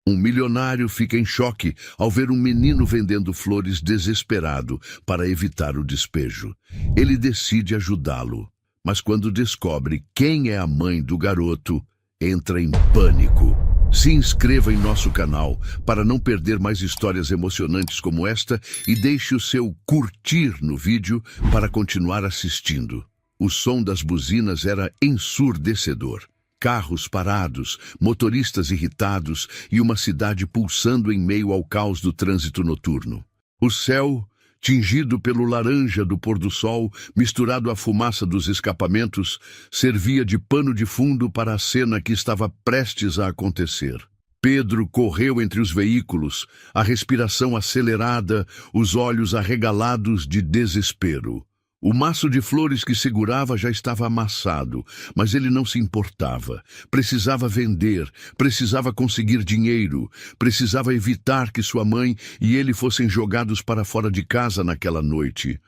Um milionário fica em choque ao ver um menino vendendo flores desesperado para evitar o despejo. Ele decide ajudá-lo, mas quando descobre quem é a mãe do garoto, entra em pânico. Se inscreva em nosso canal para não perder mais histórias emocionantes como esta e deixe o seu curtir no vídeo para continuar assistindo. O som das buzinas era ensurdecedor. Carros parados, motoristas irritados e uma cidade pulsando em meio ao caos do trânsito noturno. O céu, tingido pelo laranja do pôr do sol, misturado à fumaça dos escapamentos, servia de pano de fundo para a cena que estava prestes a acontecer. Pedro correu entre os veículos, a respiração acelerada, os olhos arregalados de desespero. O maço de flores que segurava já estava amassado, mas ele não se importava. Precisava vender, precisava conseguir dinheiro, precisava evitar que sua mãe e ele fossem jogados para fora de casa naquela noite.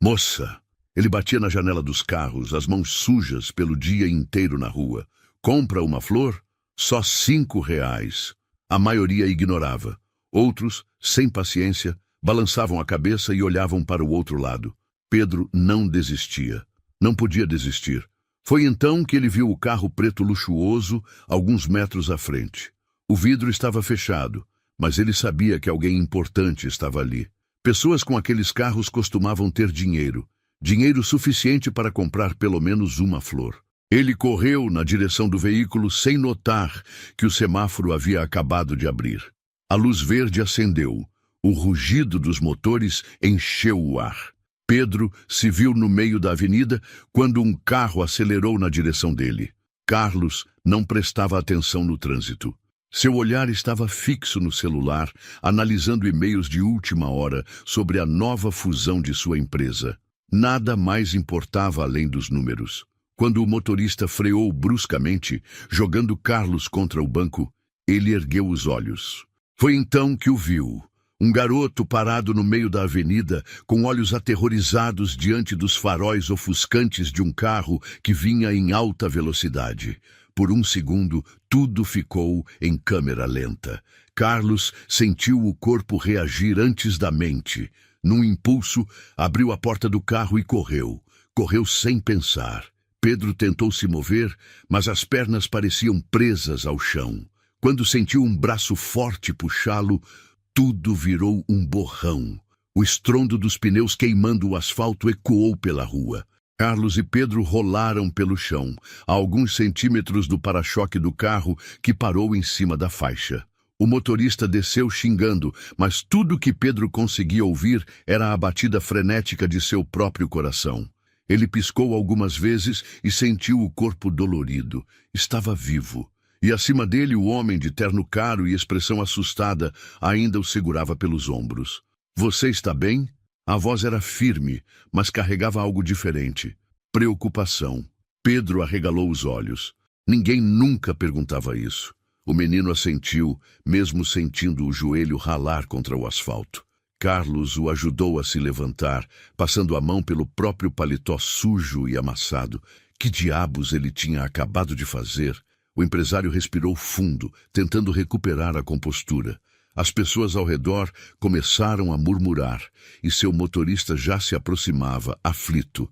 Moça! Ele batia na janela dos carros, as mãos sujas pelo dia inteiro na rua. Compra uma flor? Só R$5. A maioria ignorava. Outros, sem paciência, balançavam a cabeça e olhavam para o outro lado. Pedro não desistia. Não podia desistir. Foi então que ele viu o carro preto luxuoso alguns metros à frente. O vidro estava fechado, mas ele sabia que alguém importante estava ali. Pessoas com aqueles carros costumavam ter dinheiro. Dinheiro suficiente para comprar pelo menos uma flor. Ele correu na direção do veículo sem notar que o semáforo havia acabado de abrir. A luz verde acendeu. O rugido dos motores encheu o ar. Pedro se viu no meio da avenida quando um carro acelerou na direção dele. Carlos não prestava atenção no trânsito. Seu olhar estava fixo no celular, analisando e-mails de última hora sobre a nova fusão de sua empresa. Nada mais importava além dos números. Quando o motorista freou bruscamente, jogando Carlos contra o banco, ele ergueu os olhos. Foi então que o viu. Um garoto parado no meio da avenida, com olhos aterrorizados diante dos faróis ofuscantes de um carro que vinha em alta velocidade. Por um segundo, tudo ficou em câmera lenta. Carlos sentiu o corpo reagir antes da mente. Num impulso, abriu a porta do carro e correu. Correu sem pensar. Pedro tentou se mover, mas as pernas pareciam presas ao chão. Quando sentiu um braço forte puxá-lo, tudo virou um borrão. O estrondo dos pneus queimando o asfalto ecoou pela rua. Carlos e Pedro rolaram pelo chão, a alguns centímetros do para-choque do carro que parou em cima da faixa. O motorista desceu xingando, mas tudo que Pedro conseguia ouvir era a batida frenética de seu próprio coração. Ele piscou algumas vezes e sentiu o corpo dolorido. Estava vivo. E acima dele o homem de terno caro e expressão assustada ainda o segurava pelos ombros. "Você está bem?" A voz era firme, mas carregava algo diferente. Preocupação. Pedro arregalou os olhos. Ninguém nunca perguntava isso. O menino assentiu, mesmo sentindo o joelho ralar contra o asfalto. Carlos o ajudou a se levantar, passando a mão pelo próprio paletó sujo e amassado. Que diabos ele tinha acabado de fazer? O empresário respirou fundo, tentando recuperar a compostura. As pessoas ao redor começaram a murmurar, e seu motorista já se aproximava, aflito.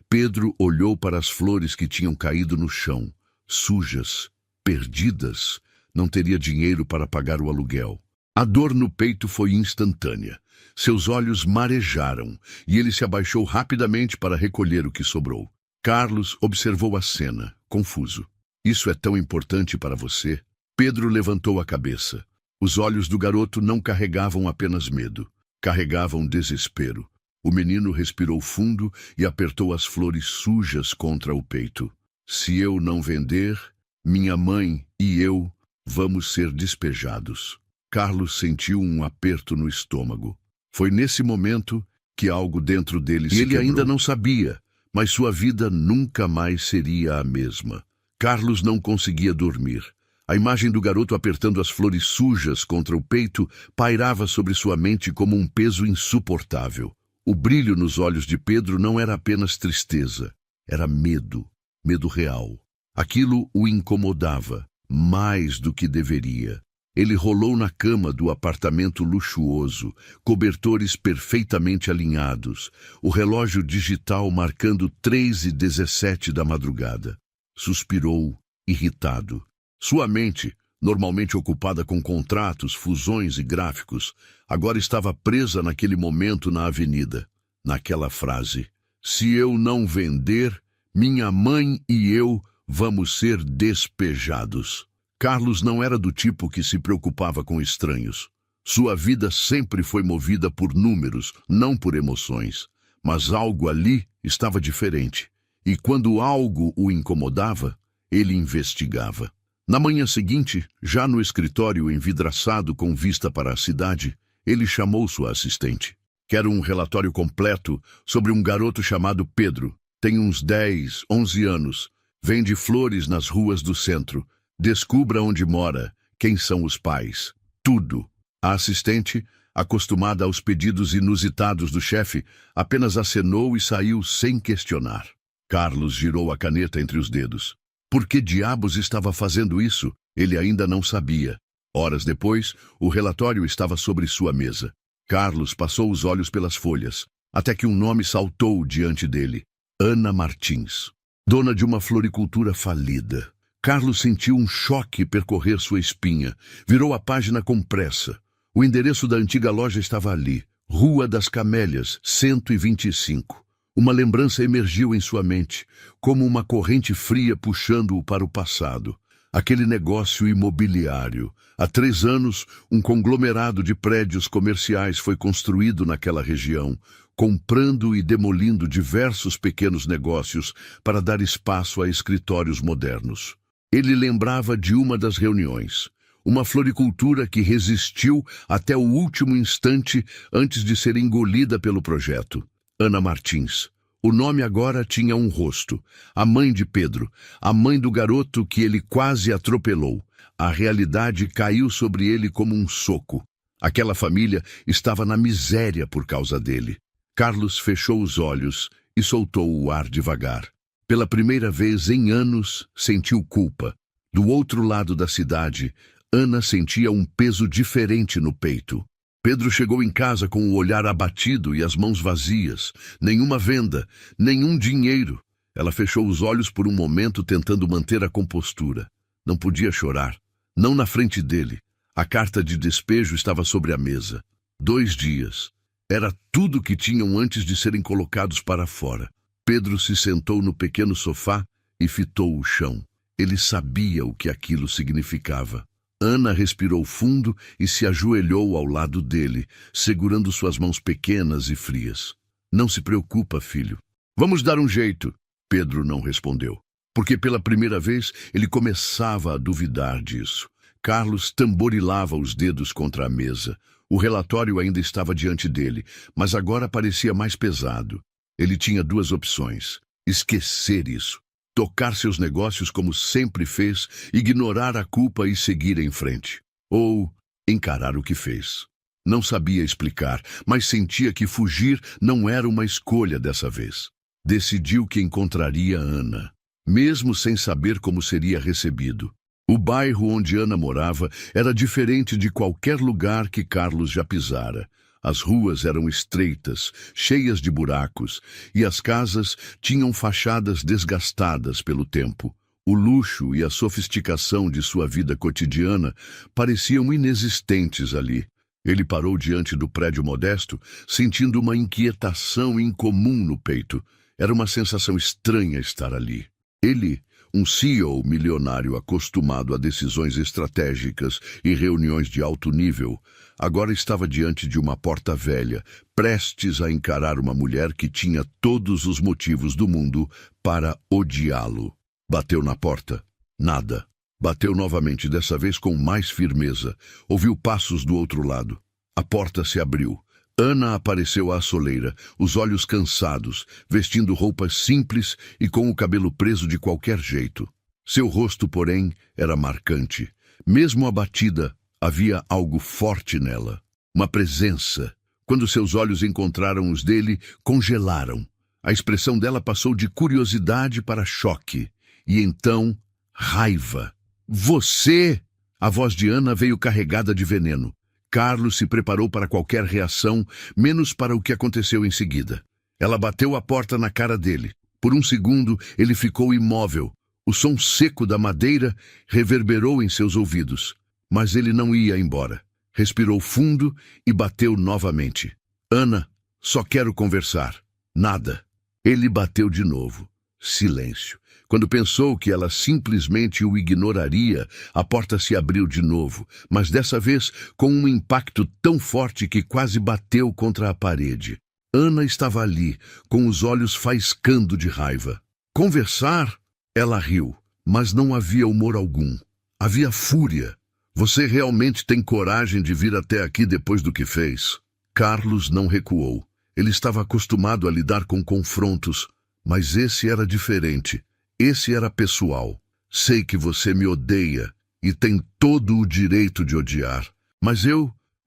Pedro olhou para as flores que tinham caído no chão, sujas, perdidas. Não teria dinheiro para pagar o aluguel. A dor no peito foi instantânea. Seus olhos marejaram, e ele se abaixou rapidamente para recolher o que sobrou. Carlos observou a cena, confuso. "Isso é tão importante para você?" Pedro levantou a cabeça. Os olhos do garoto não carregavam apenas medo, carregavam desespero. O menino respirou fundo e apertou as flores sujas contra o peito. "Se eu não vender, minha mãe e eu vamos ser despejados." Carlos sentiu um aperto no estômago. Foi nesse momento que algo dentro dele se quebrou. Ele ainda não sabia, mas sua vida nunca mais seria a mesma. Carlos não conseguia dormir. A imagem do garoto apertando as flores sujas contra o peito pairava sobre sua mente como um peso insuportável. O brilho nos olhos de Pedro não era apenas tristeza, era medo, medo real. Aquilo o incomodava, mais do que deveria. Ele rolou na cama do apartamento luxuoso, cobertores perfeitamente alinhados, o relógio digital marcando 3h17 da madrugada. Suspirou, irritado. Sua mente, normalmente ocupada com contratos, fusões e gráficos, agora estava presa naquele momento na avenida, naquela frase: "Se eu não vender, minha mãe e eu vamos ser despejados." Carlos não era do tipo que se preocupava com estranhos. Sua vida sempre foi movida por números, não por emoções. Mas algo ali estava diferente. E quando algo o incomodava, ele investigava. Na manhã seguinte, já no escritório envidraçado com vista para a cidade, ele chamou sua assistente. "Quero um relatório completo sobre um garoto chamado Pedro. Tem uns 10, 11 anos. Vende flores nas ruas do centro. Descubra onde mora, quem são os pais. Tudo." A assistente, acostumada aos pedidos inusitados do chefe, apenas acenou e saiu sem questionar. Carlos girou a caneta entre os dedos. Por que diabos estava fazendo isso? Ele ainda não sabia. Horas depois, o relatório estava sobre sua mesa. Carlos passou os olhos pelas folhas, até que um nome saltou diante dele: Ana Martins, dona de uma floricultura falida. Carlos sentiu um choque percorrer sua espinha. Virou a página com pressa. O endereço da antiga loja estava ali, Rua das Camélias, 125. Uma lembrança emergiu em sua mente, como uma corrente fria puxando-o para o passado. Aquele negócio imobiliário. Há 3 anos, um conglomerado de prédios comerciais foi construído naquela região, comprando e demolindo diversos pequenos negócios para dar espaço a escritórios modernos. Ele lembrava de uma das reuniões, uma floricultura que resistiu até o último instante antes de ser engolida pelo projeto. Ana Martins. O nome agora tinha um rosto. A mãe de Pedro, a mãe do garoto que ele quase atropelou. A realidade caiu sobre ele como um soco. Aquela família estava na miséria por causa dele. Carlos fechou os olhos e soltou o ar devagar. Pela primeira vez em anos, sentiu culpa. Do outro lado da cidade, Ana sentia um peso diferente no peito. Pedro chegou em casa com o olhar abatido e as mãos vazias. Nenhuma venda, nenhum dinheiro. Ela fechou os olhos por um momento, tentando manter a compostura. Não podia chorar. Não na frente dele. A carta de despejo estava sobre a mesa. 2 dias. Era tudo que tinham antes de serem colocados para fora. Pedro se sentou no pequeno sofá e fitou o chão. Ele sabia o que aquilo significava. Ana respirou fundo e se ajoelhou ao lado dele, segurando suas mãos pequenas e frias. "Não se preocupa, filho. Vamos dar um jeito." Pedro não respondeu, porque pela primeira vez ele começava a duvidar disso. Carlos tamborilava os dedos contra a mesa. O relatório ainda estava diante dele, mas agora parecia mais pesado. Ele tinha 2 opções: esquecer isso, tocar seus negócios como sempre fez, ignorar a culpa e seguir em frente. Ou encarar o que fez. Não sabia explicar, mas sentia que fugir não era uma escolha dessa vez. Decidiu que encontraria Ana, mesmo sem saber como seria recebido. O bairro onde Ana morava era diferente de qualquer lugar que Carlos já pisara. As ruas eram estreitas, cheias de buracos, e as casas tinham fachadas desgastadas pelo tempo. O luxo e a sofisticação de sua vida cotidiana pareciam inexistentes ali. Ele parou diante do prédio modesto, sentindo uma inquietação incomum no peito. Era uma sensação estranha estar ali. Ele, um CEO milionário acostumado a decisões estratégicas e reuniões de alto nível, agora estava diante de uma porta velha, prestes a encarar uma mulher que tinha todos os motivos do mundo para odiá-lo. Bateu na porta. Nada. Bateu novamente, dessa vez com mais firmeza. Ouviu passos do outro lado. A porta se abriu. Ana apareceu à soleira, os olhos cansados, vestindo roupas simples e com o cabelo preso de qualquer jeito. Seu rosto, porém, era marcante. Mesmo abatida, havia algo forte nela. Uma presença. Quando seus olhos encontraram os dele, congelaram. A expressão dela passou de curiosidade para choque. E então, raiva. "Você!" A voz de Ana veio carregada de veneno. Carlos se preparou para qualquer reação, menos para o que aconteceu em seguida. Ela bateu a porta na cara dele. Por um segundo, ele ficou imóvel. O som seco da madeira reverberou em seus ouvidos. Mas ele não ia embora. Respirou fundo e bateu novamente. Ana, só quero conversar. Nada. Ele bateu de novo. Silêncio. Quando pensou que ela simplesmente o ignoraria, a porta se abriu de novo, mas dessa vez com um impacto tão forte que quase bateu contra a parede. Ana estava ali, com os olhos faiscando de raiva. Conversar? Ela riu, mas não havia humor algum. Havia fúria. Você realmente tem coragem de vir até aqui depois do que fez? Carlos não recuou. Ele estava acostumado a lidar com confrontos, mas esse era diferente. Esse era pessoal. Sei que você me odeia e tem todo o direito de odiar. Mas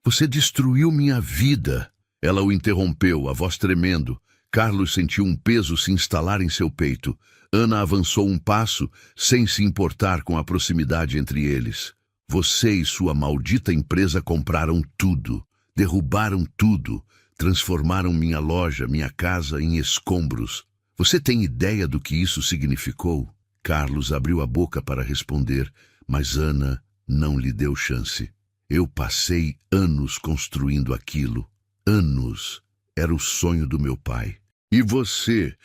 você destruiu minha vida. Ela o interrompeu, a voz tremendo. Carlos sentiu um peso se instalar em seu peito. Ana avançou um passo, sem se importar com a proximidade entre eles. Você e sua maldita empresa compraram tudo, derrubaram tudo, transformaram minha loja, minha casa em escombros. Você tem ideia do que isso significou? Carlos abriu a boca para responder, mas Ana não lhe deu chance. Eu passei anos construindo aquilo. Anos. Era o sonho do meu pai. E você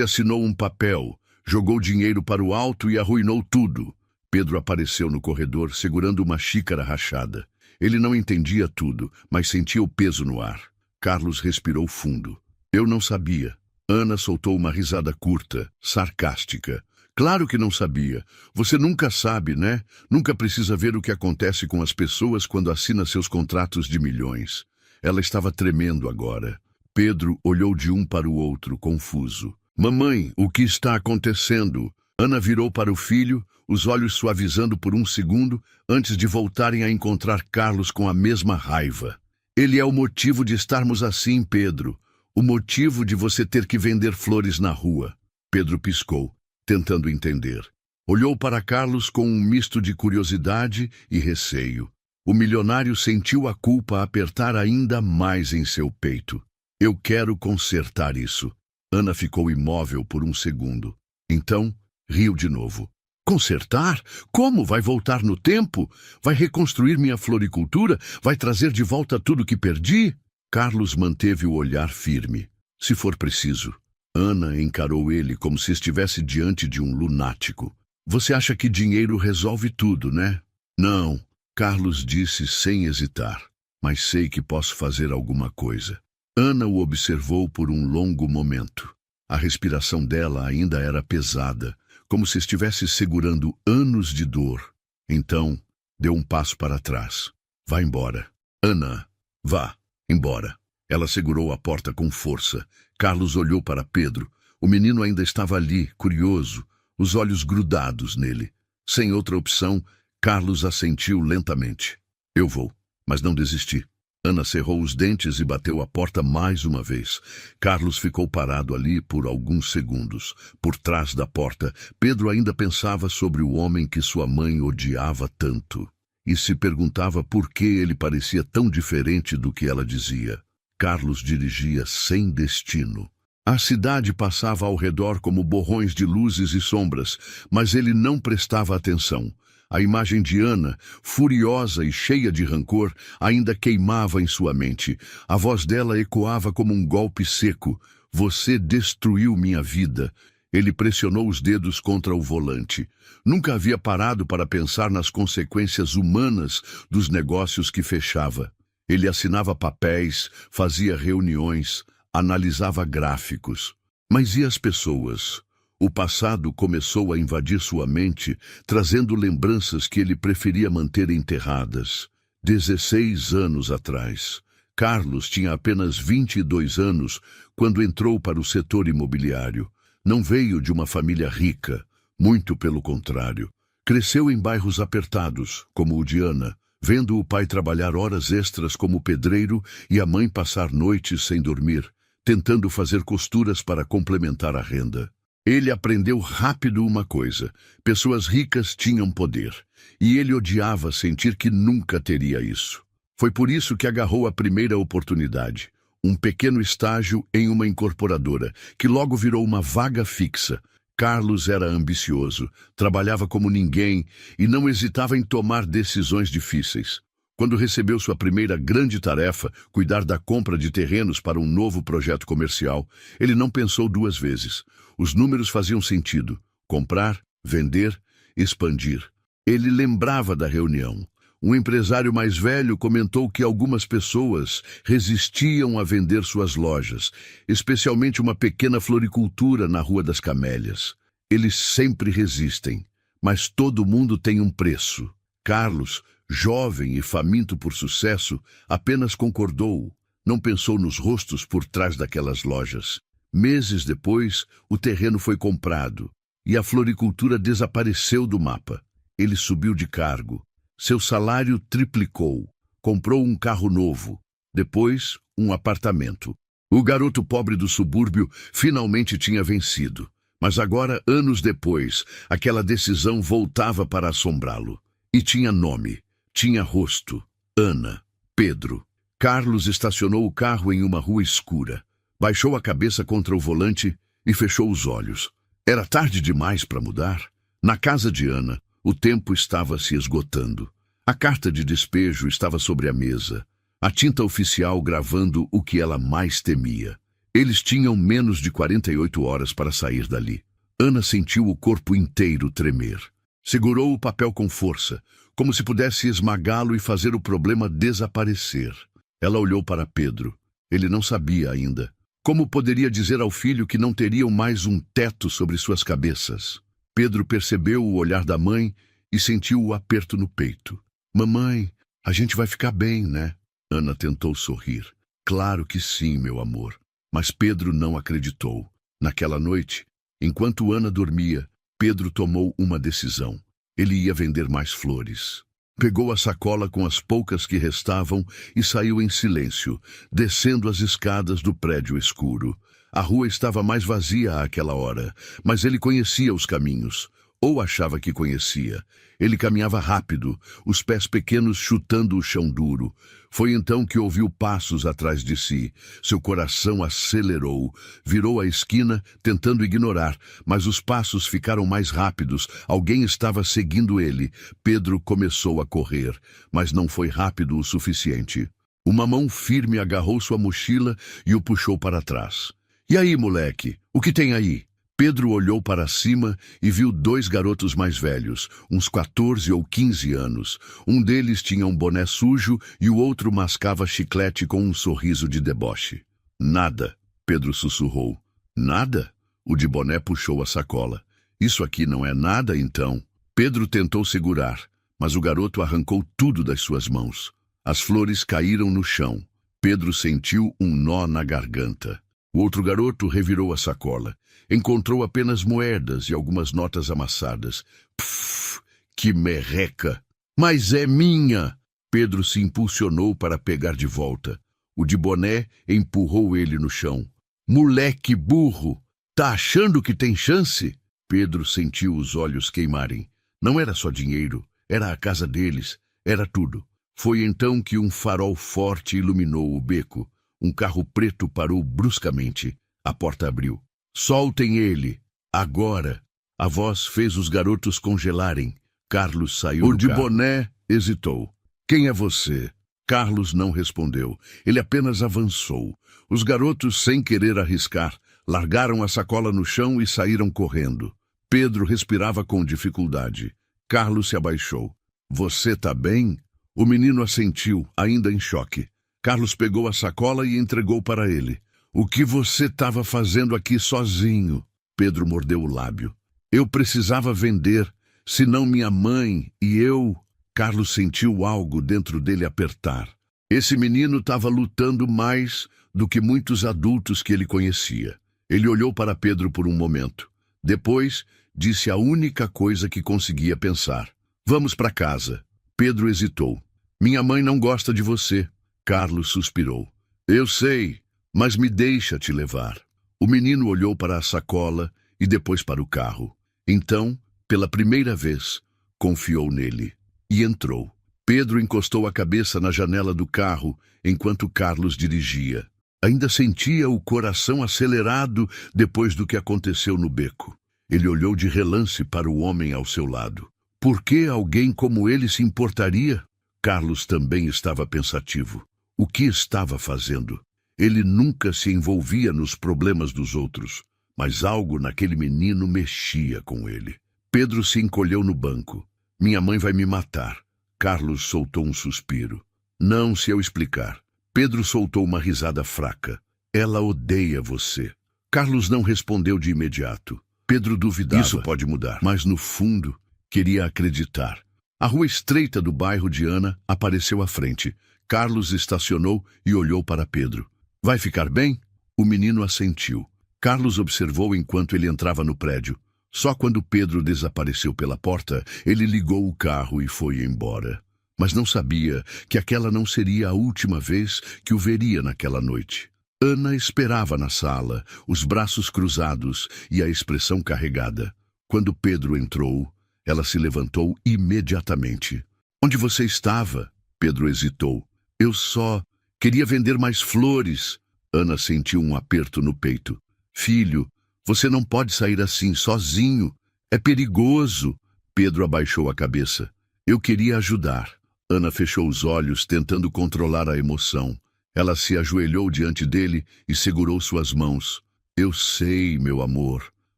assinou um papel, jogou dinheiro para o alto e arruinou tudo. Pedro apareceu no corredor, segurando uma xícara rachada. Ele não entendia tudo, mas sentia o peso no ar. Carlos respirou fundo. Eu não sabia. Ana soltou uma risada curta, sarcástica. Claro que não sabia. Você nunca sabe, né? Nunca precisa ver o que acontece com as pessoas quando assina seus contratos de milhões. Ela estava tremendo agora. Pedro olhou de um para o outro, confuso. Mamãe, o que está acontecendo? Ana virou para o filho, os olhos suavizando por um segundo, antes de voltarem a encontrar Carlos com a mesma raiva. Ele é o motivo de estarmos assim, Pedro. O motivo de você ter que vender flores na rua. Pedro piscou, tentando entender. Olhou para Carlos com um misto de curiosidade e receio. O milionário sentiu a culpa apertar ainda mais em seu peito. Eu quero consertar isso. Ana ficou imóvel por um segundo. Então, riu de novo. Consertar? Como? Vai voltar no tempo? Vai reconstruir minha floricultura? Vai trazer de volta tudo que perdi? Carlos manteve o olhar firme. Se for preciso. Ana encarou ele como se estivesse diante de um lunático. Você acha que dinheiro resolve tudo, né? Não, Carlos disse sem hesitar. Mas sei que posso fazer alguma coisa. Ana o observou por um longo momento. A respiração dela ainda era pesada, como se estivesse segurando anos de dor. Então, deu um passo para trás. Vá embora. Ana, vá. Embora. Ela segurou a porta com força. Carlos olhou para Pedro. O menino ainda estava ali, curioso, os olhos grudados nele. Sem outra opção, Carlos assentiu lentamente. Eu vou, mas não desisti. Ana cerrou os dentes e bateu a porta mais uma vez. Carlos ficou parado ali por alguns segundos. Por trás da porta, Pedro ainda pensava sobre o homem que sua mãe odiava tanto. E se perguntava por que ele parecia tão diferente do que ela dizia. Carlos dirigia sem destino. A cidade passava ao redor como borrões de luzes e sombras, mas ele não prestava atenção. A imagem de Ana, furiosa e cheia de rancor, ainda queimava em sua mente. A voz dela ecoava como um golpe seco. Você destruiu minha vida. Ele pressionou os dedos contra o volante. Nunca havia parado para pensar nas consequências humanas dos negócios que fechava. Ele assinava papéis, fazia reuniões, analisava gráficos. Mas e as pessoas? O passado começou a invadir sua mente, trazendo lembranças que ele preferia manter enterradas. 16 anos atrás. Carlos tinha apenas 22 anos quando entrou para o setor imobiliário. Não veio de uma família rica, muito pelo contrário. Cresceu em bairros apertados, como o de Ana, vendo o pai trabalhar horas extras como pedreiro e a mãe passar noites sem dormir, tentando fazer costuras para complementar a renda. Ele aprendeu rápido uma coisa: pessoas ricas tinham poder, e ele odiava sentir que nunca teria isso. Foi por isso que agarrou a primeira oportunidade, um pequeno estágio em uma incorporadora, que logo virou uma vaga fixa. Carlos era ambicioso, trabalhava como ninguém e não hesitava em tomar decisões difíceis. Quando recebeu sua primeira grande tarefa, cuidar da compra de terrenos para um novo projeto comercial, ele não pensou duas vezes. Os números faziam sentido: comprar, vender, expandir. Ele lembrava da reunião. Um empresário mais velho comentou que algumas pessoas resistiam a vender suas lojas, especialmente uma pequena floricultura na Rua das Camélias. Eles sempre resistem, mas todo mundo tem um preço. Carlos, jovem e faminto por sucesso, apenas concordou. Não pensou nos rostos por trás daquelas lojas. Meses depois, o terreno foi comprado e a floricultura desapareceu do mapa. Ele subiu de cargo. Seu salário triplicou. Comprou um carro novo. Depois, um apartamento. O garoto pobre do subúrbio finalmente tinha vencido. Mas agora, anos depois, aquela decisão voltava para assombrá-lo. E tinha nome, tinha rosto. Ana, Pedro. Carlos estacionou o carro em uma rua escura. Baixou a cabeça contra o volante e fechou os olhos. Era tarde demais para mudar. Na casa de Ana, o tempo estava se esgotando. A carta de despejo estava sobre a mesa, a tinta oficial gravando o que ela mais temia. Eles tinham menos de 48 horas para sair dali. Ana sentiu o corpo inteiro tremer. Segurou o papel com força, como se pudesse esmagá-lo e fazer o problema desaparecer. Ela olhou para Pedro. Ele não sabia ainda. Como poderia dizer ao filho que não teriam mais um teto sobre suas cabeças? Pedro percebeu o olhar da mãe e sentiu o aperto no peito. Mamãe, a gente vai ficar bem, né? Ana tentou sorrir. Claro que sim, meu amor. Mas Pedro não acreditou. Naquela noite, enquanto Ana dormia, Pedro tomou uma decisão. Ele ia vender mais flores. Pegou a sacola com as poucas que restavam e saiu em silêncio, descendo as escadas do prédio escuro. A rua estava mais vazia àquela hora, mas ele conhecia os caminhos, ou achava que conhecia. Ele caminhava rápido, os pés pequenos chutando o chão duro. Foi então que ouviu passos atrás de si. Seu coração acelerou. Virou a esquina, tentando ignorar, mas os passos ficaram mais rápidos. Alguém estava seguindo ele. Pedro começou a correr, mas não foi rápido o suficiente. Uma mão firme agarrou sua mochila e o puxou para trás. E aí, moleque, o que tem aí? Pedro olhou para cima e viu dois garotos mais velhos, uns 14 ou 15 anos. Um deles tinha um boné sujo e o outro mascava chiclete com um sorriso de deboche. Nada, Pedro sussurrou. Nada? O de boné puxou a sacola. Isso aqui não é nada, então? Pedro tentou segurar, mas o garoto arrancou tudo das suas mãos. As flores caíram no chão. Pedro sentiu um nó na garganta. O outro garoto revirou a sacola. Encontrou apenas moedas e algumas notas amassadas. Pff, que merreca! Mas é minha! Pedro se impulsionou para pegar de volta. O de boné empurrou ele no chão. Moleque burro! Tá achando que tem chance? Pedro sentiu os olhos queimarem. Não era só dinheiro, era a casa deles, era tudo. Foi então que um farol forte iluminou o beco. Um carro preto parou bruscamente. A porta abriu. Soltem ele! Agora! A voz fez os garotos congelarem. Carlos saiu do carro. O de boné hesitou. Quem é você? Carlos não respondeu. Ele apenas avançou. Os garotos, sem querer arriscar, largaram a sacola no chão e saíram correndo. Pedro respirava com dificuldade. Carlos se abaixou. Você tá bem? O menino assentiu, ainda em choque. Carlos pegou a sacola e entregou para ele. O que você estava fazendo aqui sozinho? Pedro mordeu o lábio. Eu precisava vender, senão minha mãe e eu... Carlos sentiu algo dentro dele apertar. Esse menino estava lutando mais do que muitos adultos que ele conhecia. Ele olhou para Pedro por um momento. Depois, disse a única coisa que conseguia pensar. Vamos para casa. Pedro hesitou. Minha mãe não gosta de você. Carlos suspirou. Eu sei, mas me deixa te levar. O menino olhou para a sacola e depois para o carro. Então, pela primeira vez, confiou nele e entrou. Pedro encostou a cabeça na janela do carro enquanto Carlos dirigia. Ainda sentia o coração acelerado depois do que aconteceu no beco. Ele olhou de relance para o homem ao seu lado. Por que alguém como ele se importaria? Carlos também estava pensativo. O que estava fazendo? Ele nunca se envolvia nos problemas dos outros, mas algo naquele menino mexia com ele. Pedro se encolheu no banco. Minha mãe vai me matar. Carlos soltou um suspiro. Não, se eu explicar. Pedro soltou uma risada fraca. Ela odeia você. Carlos não respondeu de imediato. Pedro duvidava. Isso pode mudar. Mas no fundo, queria acreditar. A rua estreita do bairro de Ana apareceu à frente. Carlos estacionou e olhou para Pedro. Vai ficar bem? O menino assentiu. Carlos observou enquanto ele entrava no prédio. Só quando Pedro desapareceu pela porta, ele ligou o carro e foi embora. Mas não sabia que aquela não seria a última vez que o veria naquela noite. Ana esperava na sala, os braços cruzados e a expressão carregada. Quando Pedro entrou, ela se levantou imediatamente. Onde você estava? Pedro hesitou. Eu só queria vender mais flores. Ana sentiu um aperto no peito. Filho, você não pode sair assim, sozinho. É perigoso. Pedro abaixou a cabeça. Eu queria ajudar. Ana fechou os olhos, tentando controlar a emoção. Ela se ajoelhou diante dele e segurou suas mãos. Eu sei, meu amor,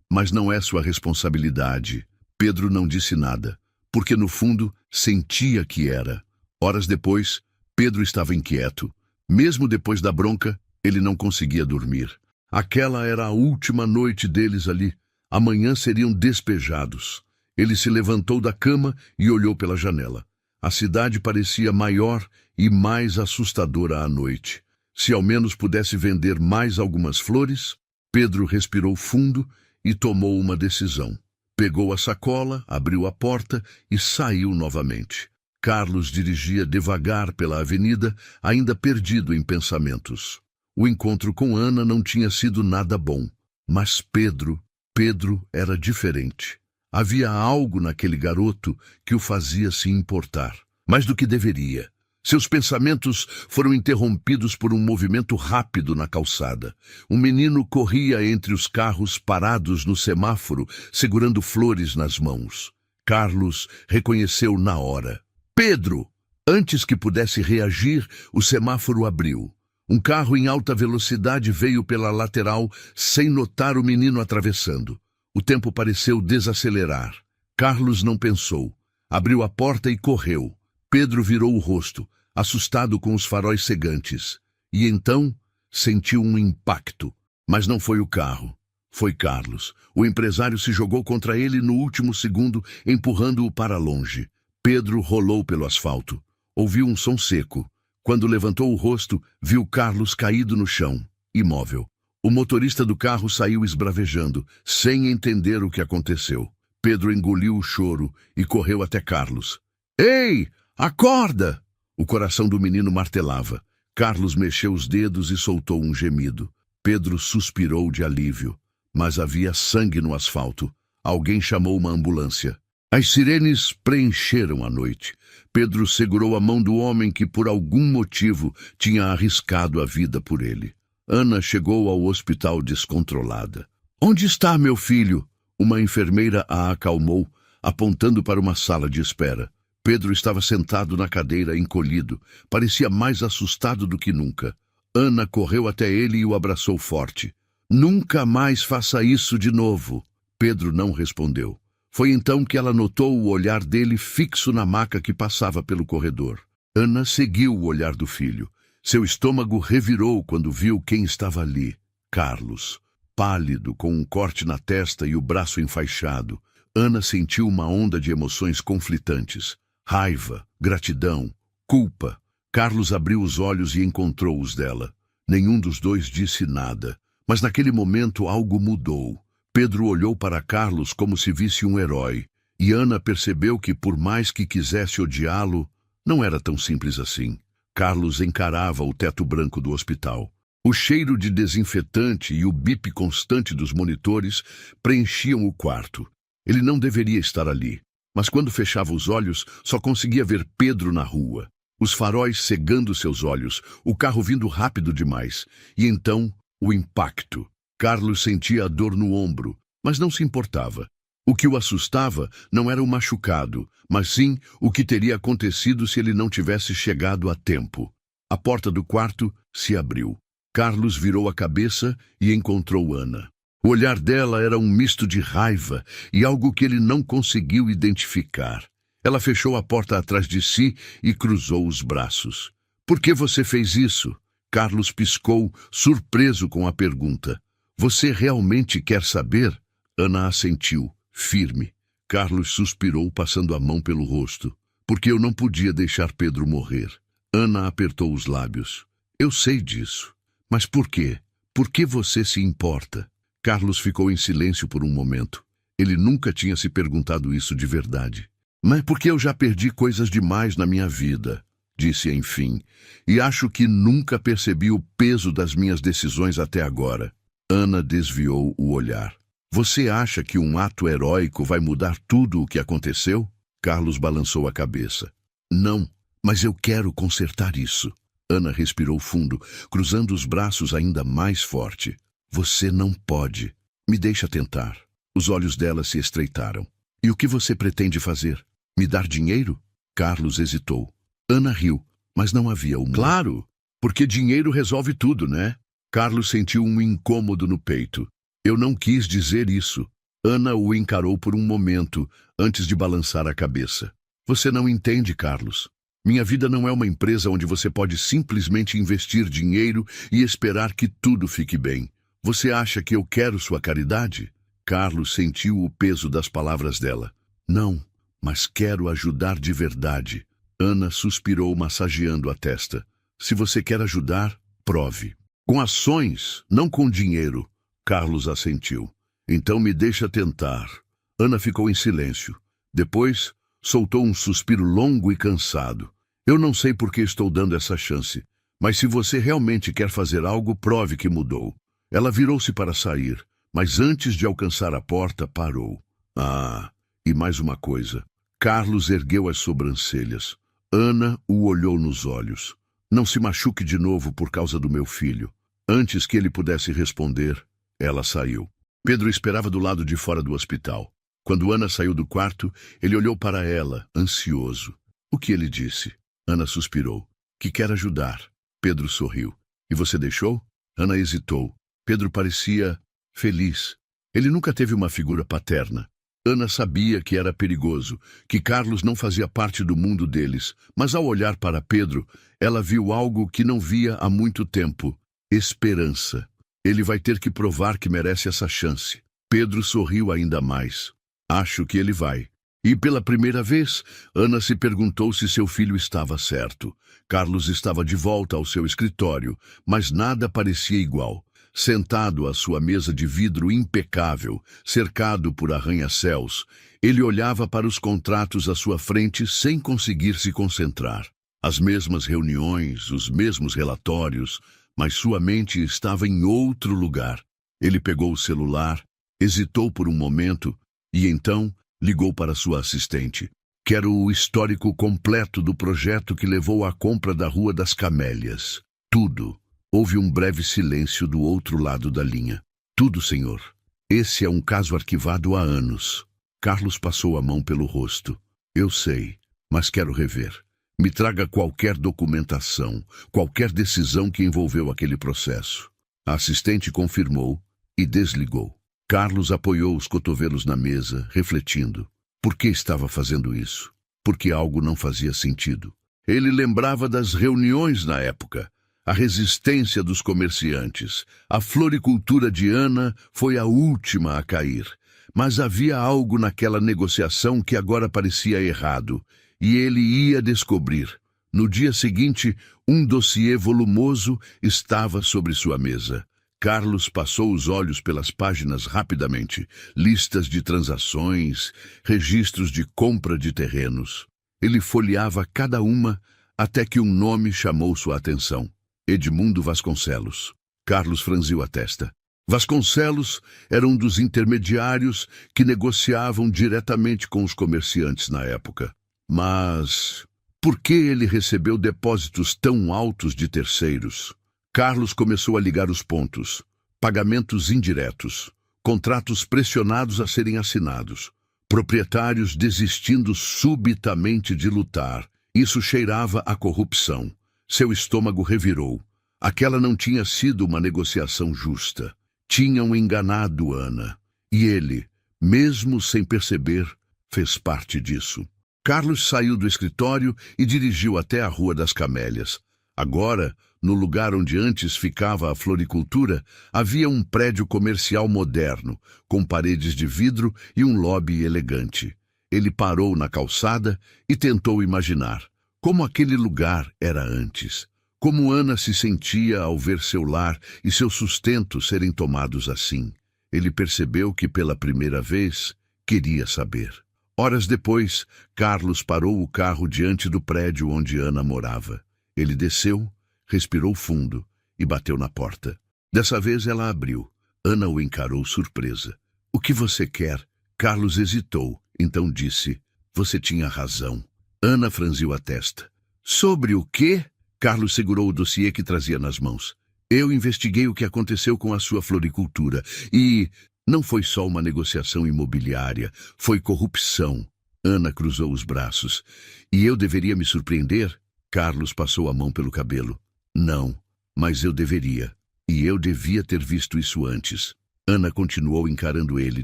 mas não é sua responsabilidade. Pedro não disse nada, porque no fundo sentia que era. Horas depois, Pedro estava inquieto. Mesmo depois da bronca, ele não conseguia dormir. Aquela era a última noite deles ali. Amanhã seriam despejados. Ele se levantou da cama e olhou pela janela. A cidade parecia maior e mais assustadora à noite. Se ao menos pudesse vender mais algumas flores, Pedro respirou fundo e tomou uma decisão. Pegou a sacola, abriu a porta e saiu novamente. Carlos dirigia devagar pela avenida, ainda perdido em pensamentos. O encontro com Ana não tinha sido nada bom, mas Pedro era diferente. Havia algo naquele garoto que o fazia se importar, mais do que deveria. Seus pensamentos foram interrompidos por um movimento rápido na calçada. Um menino corria entre os carros parados no semáforo, segurando flores nas mãos. Carlos reconheceu na hora. Pedro! Antes que pudesse reagir, o semáforo abriu. Um carro em alta velocidade veio pela lateral sem notar o menino atravessando. O tempo pareceu desacelerar. Carlos não pensou. Abriu a porta e correu. Pedro virou o rosto, assustado com os faróis cegantes. E então sentiu um impacto. Mas não foi o carro. Foi Carlos. O empresário se jogou contra ele no último segundo, empurrando-o para longe. Pedro rolou pelo asfalto. Ouviu um som seco. Quando levantou o rosto, viu Carlos caído no chão, imóvel. O motorista do carro saiu esbravejando, sem entender o que aconteceu. Pedro engoliu o choro e correu até Carlos. Ei, acorda! O coração do menino martelava. Carlos mexeu os dedos e soltou um gemido. Pedro suspirou de alívio, mas havia sangue no asfalto. Alguém chamou uma ambulância. As sirenes preencheram a noite. Pedro segurou a mão do homem que, por algum motivo, tinha arriscado a vida por ele. Ana chegou ao hospital descontrolada. Onde está meu filho? Uma enfermeira a acalmou, apontando para uma sala de espera. Pedro estava sentado na cadeira, encolhido. Parecia mais assustado do que nunca. Ana correu até ele e o abraçou forte. Nunca mais faça isso de novo. Pedro não respondeu. Foi então que ela notou o olhar dele fixo na maca que passava pelo corredor. Ana seguiu o olhar do filho. Seu estômago revirou quando viu quem estava ali. Carlos, pálido, com um corte na testa e o braço enfaixado. Ana sentiu uma onda de emoções conflitantes. Raiva, gratidão, culpa. Carlos abriu os olhos e encontrou os dela. Nenhum dos dois disse nada, mas naquele momento algo mudou. Pedro olhou para Carlos como se visse um herói, e Ana percebeu que, por mais que quisesse odiá-lo, não era tão simples assim. Carlos encarava o teto branco do hospital. O cheiro de desinfetante e o bip constante dos monitores preenchiam o quarto. Ele não deveria estar ali, mas quando fechava os olhos, só conseguia ver Pedro na rua. Os faróis cegando seus olhos, o carro vindo rápido demais. E então, o impacto. Carlos sentia a dor no ombro, mas não se importava. O que o assustava não era o machucado, mas sim o que teria acontecido se ele não tivesse chegado a tempo. A porta do quarto se abriu. Carlos virou a cabeça e encontrou Ana. O olhar dela era um misto de raiva e algo que ele não conseguiu identificar. Ela fechou a porta atrás de si e cruzou os braços. "Por que você fez isso?" Carlos piscou, surpreso com a pergunta. "Você realmente quer saber?" Ana assentiu, firme. Carlos suspirou, passando a mão pelo rosto. "Porque eu não podia deixar Pedro morrer." Ana apertou os lábios. "Eu sei disso. Mas por quê? Por que você se importa?" Carlos ficou em silêncio por um momento. Ele nunca tinha se perguntado isso de verdade. "Mas porque eu já perdi coisas demais na minha vida", disse enfim, "e acho que nunca percebi o peso das minhas decisões até agora." Ana desviou o olhar. "Você acha que um ato heróico vai mudar tudo o que aconteceu?" Carlos balançou a cabeça. "Não, mas eu quero consertar isso." Ana respirou fundo, cruzando os braços ainda mais forte. "Você não pode. Me deixa tentar." Os olhos dela se estreitaram. "E o que você pretende fazer? Me dar dinheiro?" Carlos hesitou. Ana riu, mas não havia humor. "Claro, porque dinheiro resolve tudo, né?" Carlos sentiu um incômodo no peito. "Eu não quis dizer isso." Ana o encarou por um momento, antes de balançar a cabeça. "Você não entende, Carlos. Minha vida não é uma empresa onde você pode simplesmente investir dinheiro e esperar que tudo fique bem. Você acha que eu quero sua caridade?" Carlos sentiu o peso das palavras dela. "Não, mas quero ajudar de verdade." Ana suspirou, massageando a testa. "Se você quer ajudar, prove." "Com ações, não com dinheiro." Carlos assentiu. "Então me deixa tentar." Ana ficou em silêncio. Depois, soltou um suspiro longo e cansado. "Eu não sei por que estou dando essa chance, mas se você realmente quer fazer algo, prove que mudou." Ela virou-se para sair, mas antes de alcançar a porta, parou. "Ah, e mais uma coisa." Carlos ergueu as sobrancelhas. Ana o olhou nos olhos. "Não se machuque de novo por causa do meu filho." Antes que ele pudesse responder, ela saiu. Pedro esperava do lado de fora do hospital. Quando Ana saiu do quarto, ele olhou para ela, ansioso. "O que ele disse?" Ana suspirou. "Que quer ajudar." Pedro sorriu. "E você deixou?" Ana hesitou. Pedro parecia feliz. Ele nunca teve uma figura paterna. Ana sabia que era perigoso, que Carlos não fazia parte do mundo deles, mas ao olhar para Pedro, ela viu algo que não via há muito tempo: esperança. Ele vai ter que provar que merece essa chance. Pedro sorriu ainda mais. "Acho que ele vai." E pela primeira vez, Ana se perguntou se seu filho estava certo. Carlos estava de volta ao seu escritório, mas nada parecia igual. Sentado à sua mesa de vidro impecável, cercado por arranha-céus, ele olhava para os contratos à sua frente sem conseguir se concentrar. As mesmas reuniões, os mesmos relatórios, mas sua mente estava em outro lugar. Ele pegou o celular, hesitou por um momento e então ligou para sua assistente. "Quero o histórico completo do projeto que levou à compra da Rua das Camélias. Tudo." Houve um breve silêncio do outro lado da linha. "Tudo, senhor. Esse é um caso arquivado há anos." Carlos passou a mão pelo rosto. "Eu sei, mas quero rever. Me traga qualquer documentação, qualquer decisão que envolveu aquele processo." A assistente confirmou e desligou. Carlos apoiou os cotovelos na mesa, refletindo. Por que estava fazendo isso? Porque algo não fazia sentido. Ele lembrava das reuniões na época. A resistência dos comerciantes, a floricultura de Ana foi a última a cair. Mas havia algo naquela negociação que agora parecia errado, e ele ia descobrir. No dia seguinte, um dossiê volumoso estava sobre sua mesa. Carlos passou os olhos pelas páginas rapidamente. Listas de transações, registros de compra de terrenos. Ele folheava cada uma até que um nome chamou sua atenção. Edmundo Vasconcelos. Carlos franziu a testa. Vasconcelos era um dos intermediários que negociavam diretamente com os comerciantes na época. Mas por que ele recebeu depósitos tão altos de terceiros? Carlos começou a ligar os pontos. Pagamentos indiretos, contratos pressionados a serem assinados, proprietários desistindo subitamente de lutar. Isso cheirava a corrupção. Seu estômago revirou. Aquela não tinha sido uma negociação justa. Tinham enganado Ana. E ele, mesmo sem perceber, fez parte disso. Carlos saiu do escritório e dirigiu até a Rua das Camélias. Agora, no lugar onde antes ficava a floricultura, havia um prédio comercial moderno, com paredes de vidro e um lobby elegante. Ele parou na calçada e tentou imaginar como aquele lugar era antes. Como Ana se sentia ao ver seu lar e seu sustento serem tomados assim. Ele percebeu que, pela primeira vez, queria saber. Horas depois, Carlos parou o carro diante do prédio onde Ana morava. Ele desceu, respirou fundo e bateu na porta. Dessa vez ela abriu. Ana o encarou surpresa. "O que você quer?" Carlos hesitou, então disse: "Você tinha razão." Ana franziu a testa. "Sobre o quê?" Carlos segurou o dossiê que trazia nas mãos. "Eu investiguei o que aconteceu com a sua floricultura e não foi só uma negociação imobiliária, foi corrupção." Ana cruzou os braços. "E eu deveria me surpreender?" Carlos passou a mão pelo cabelo. "Não, mas eu deveria. E eu devia ter visto isso antes." Ana continuou encarando ele,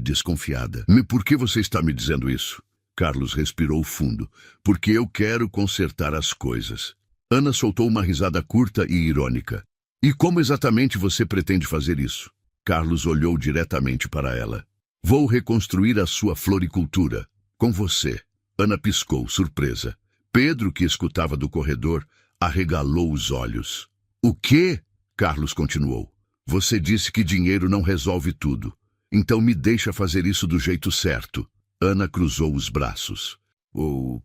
desconfiada. Por que você está me dizendo isso?" Carlos respirou fundo. "Porque eu quero consertar as coisas." Ana soltou uma risada curta e irônica. "E como exatamente você pretende fazer isso?" Carlos olhou diretamente para ela. "Vou reconstruir a sua floricultura. Com você." Ana piscou, surpresa. Pedro, que escutava do corredor, arregalou os olhos. "O quê?" Carlos continuou. "Você disse que dinheiro não resolve tudo. Então me deixa fazer isso do jeito certo." Ana cruzou os braços.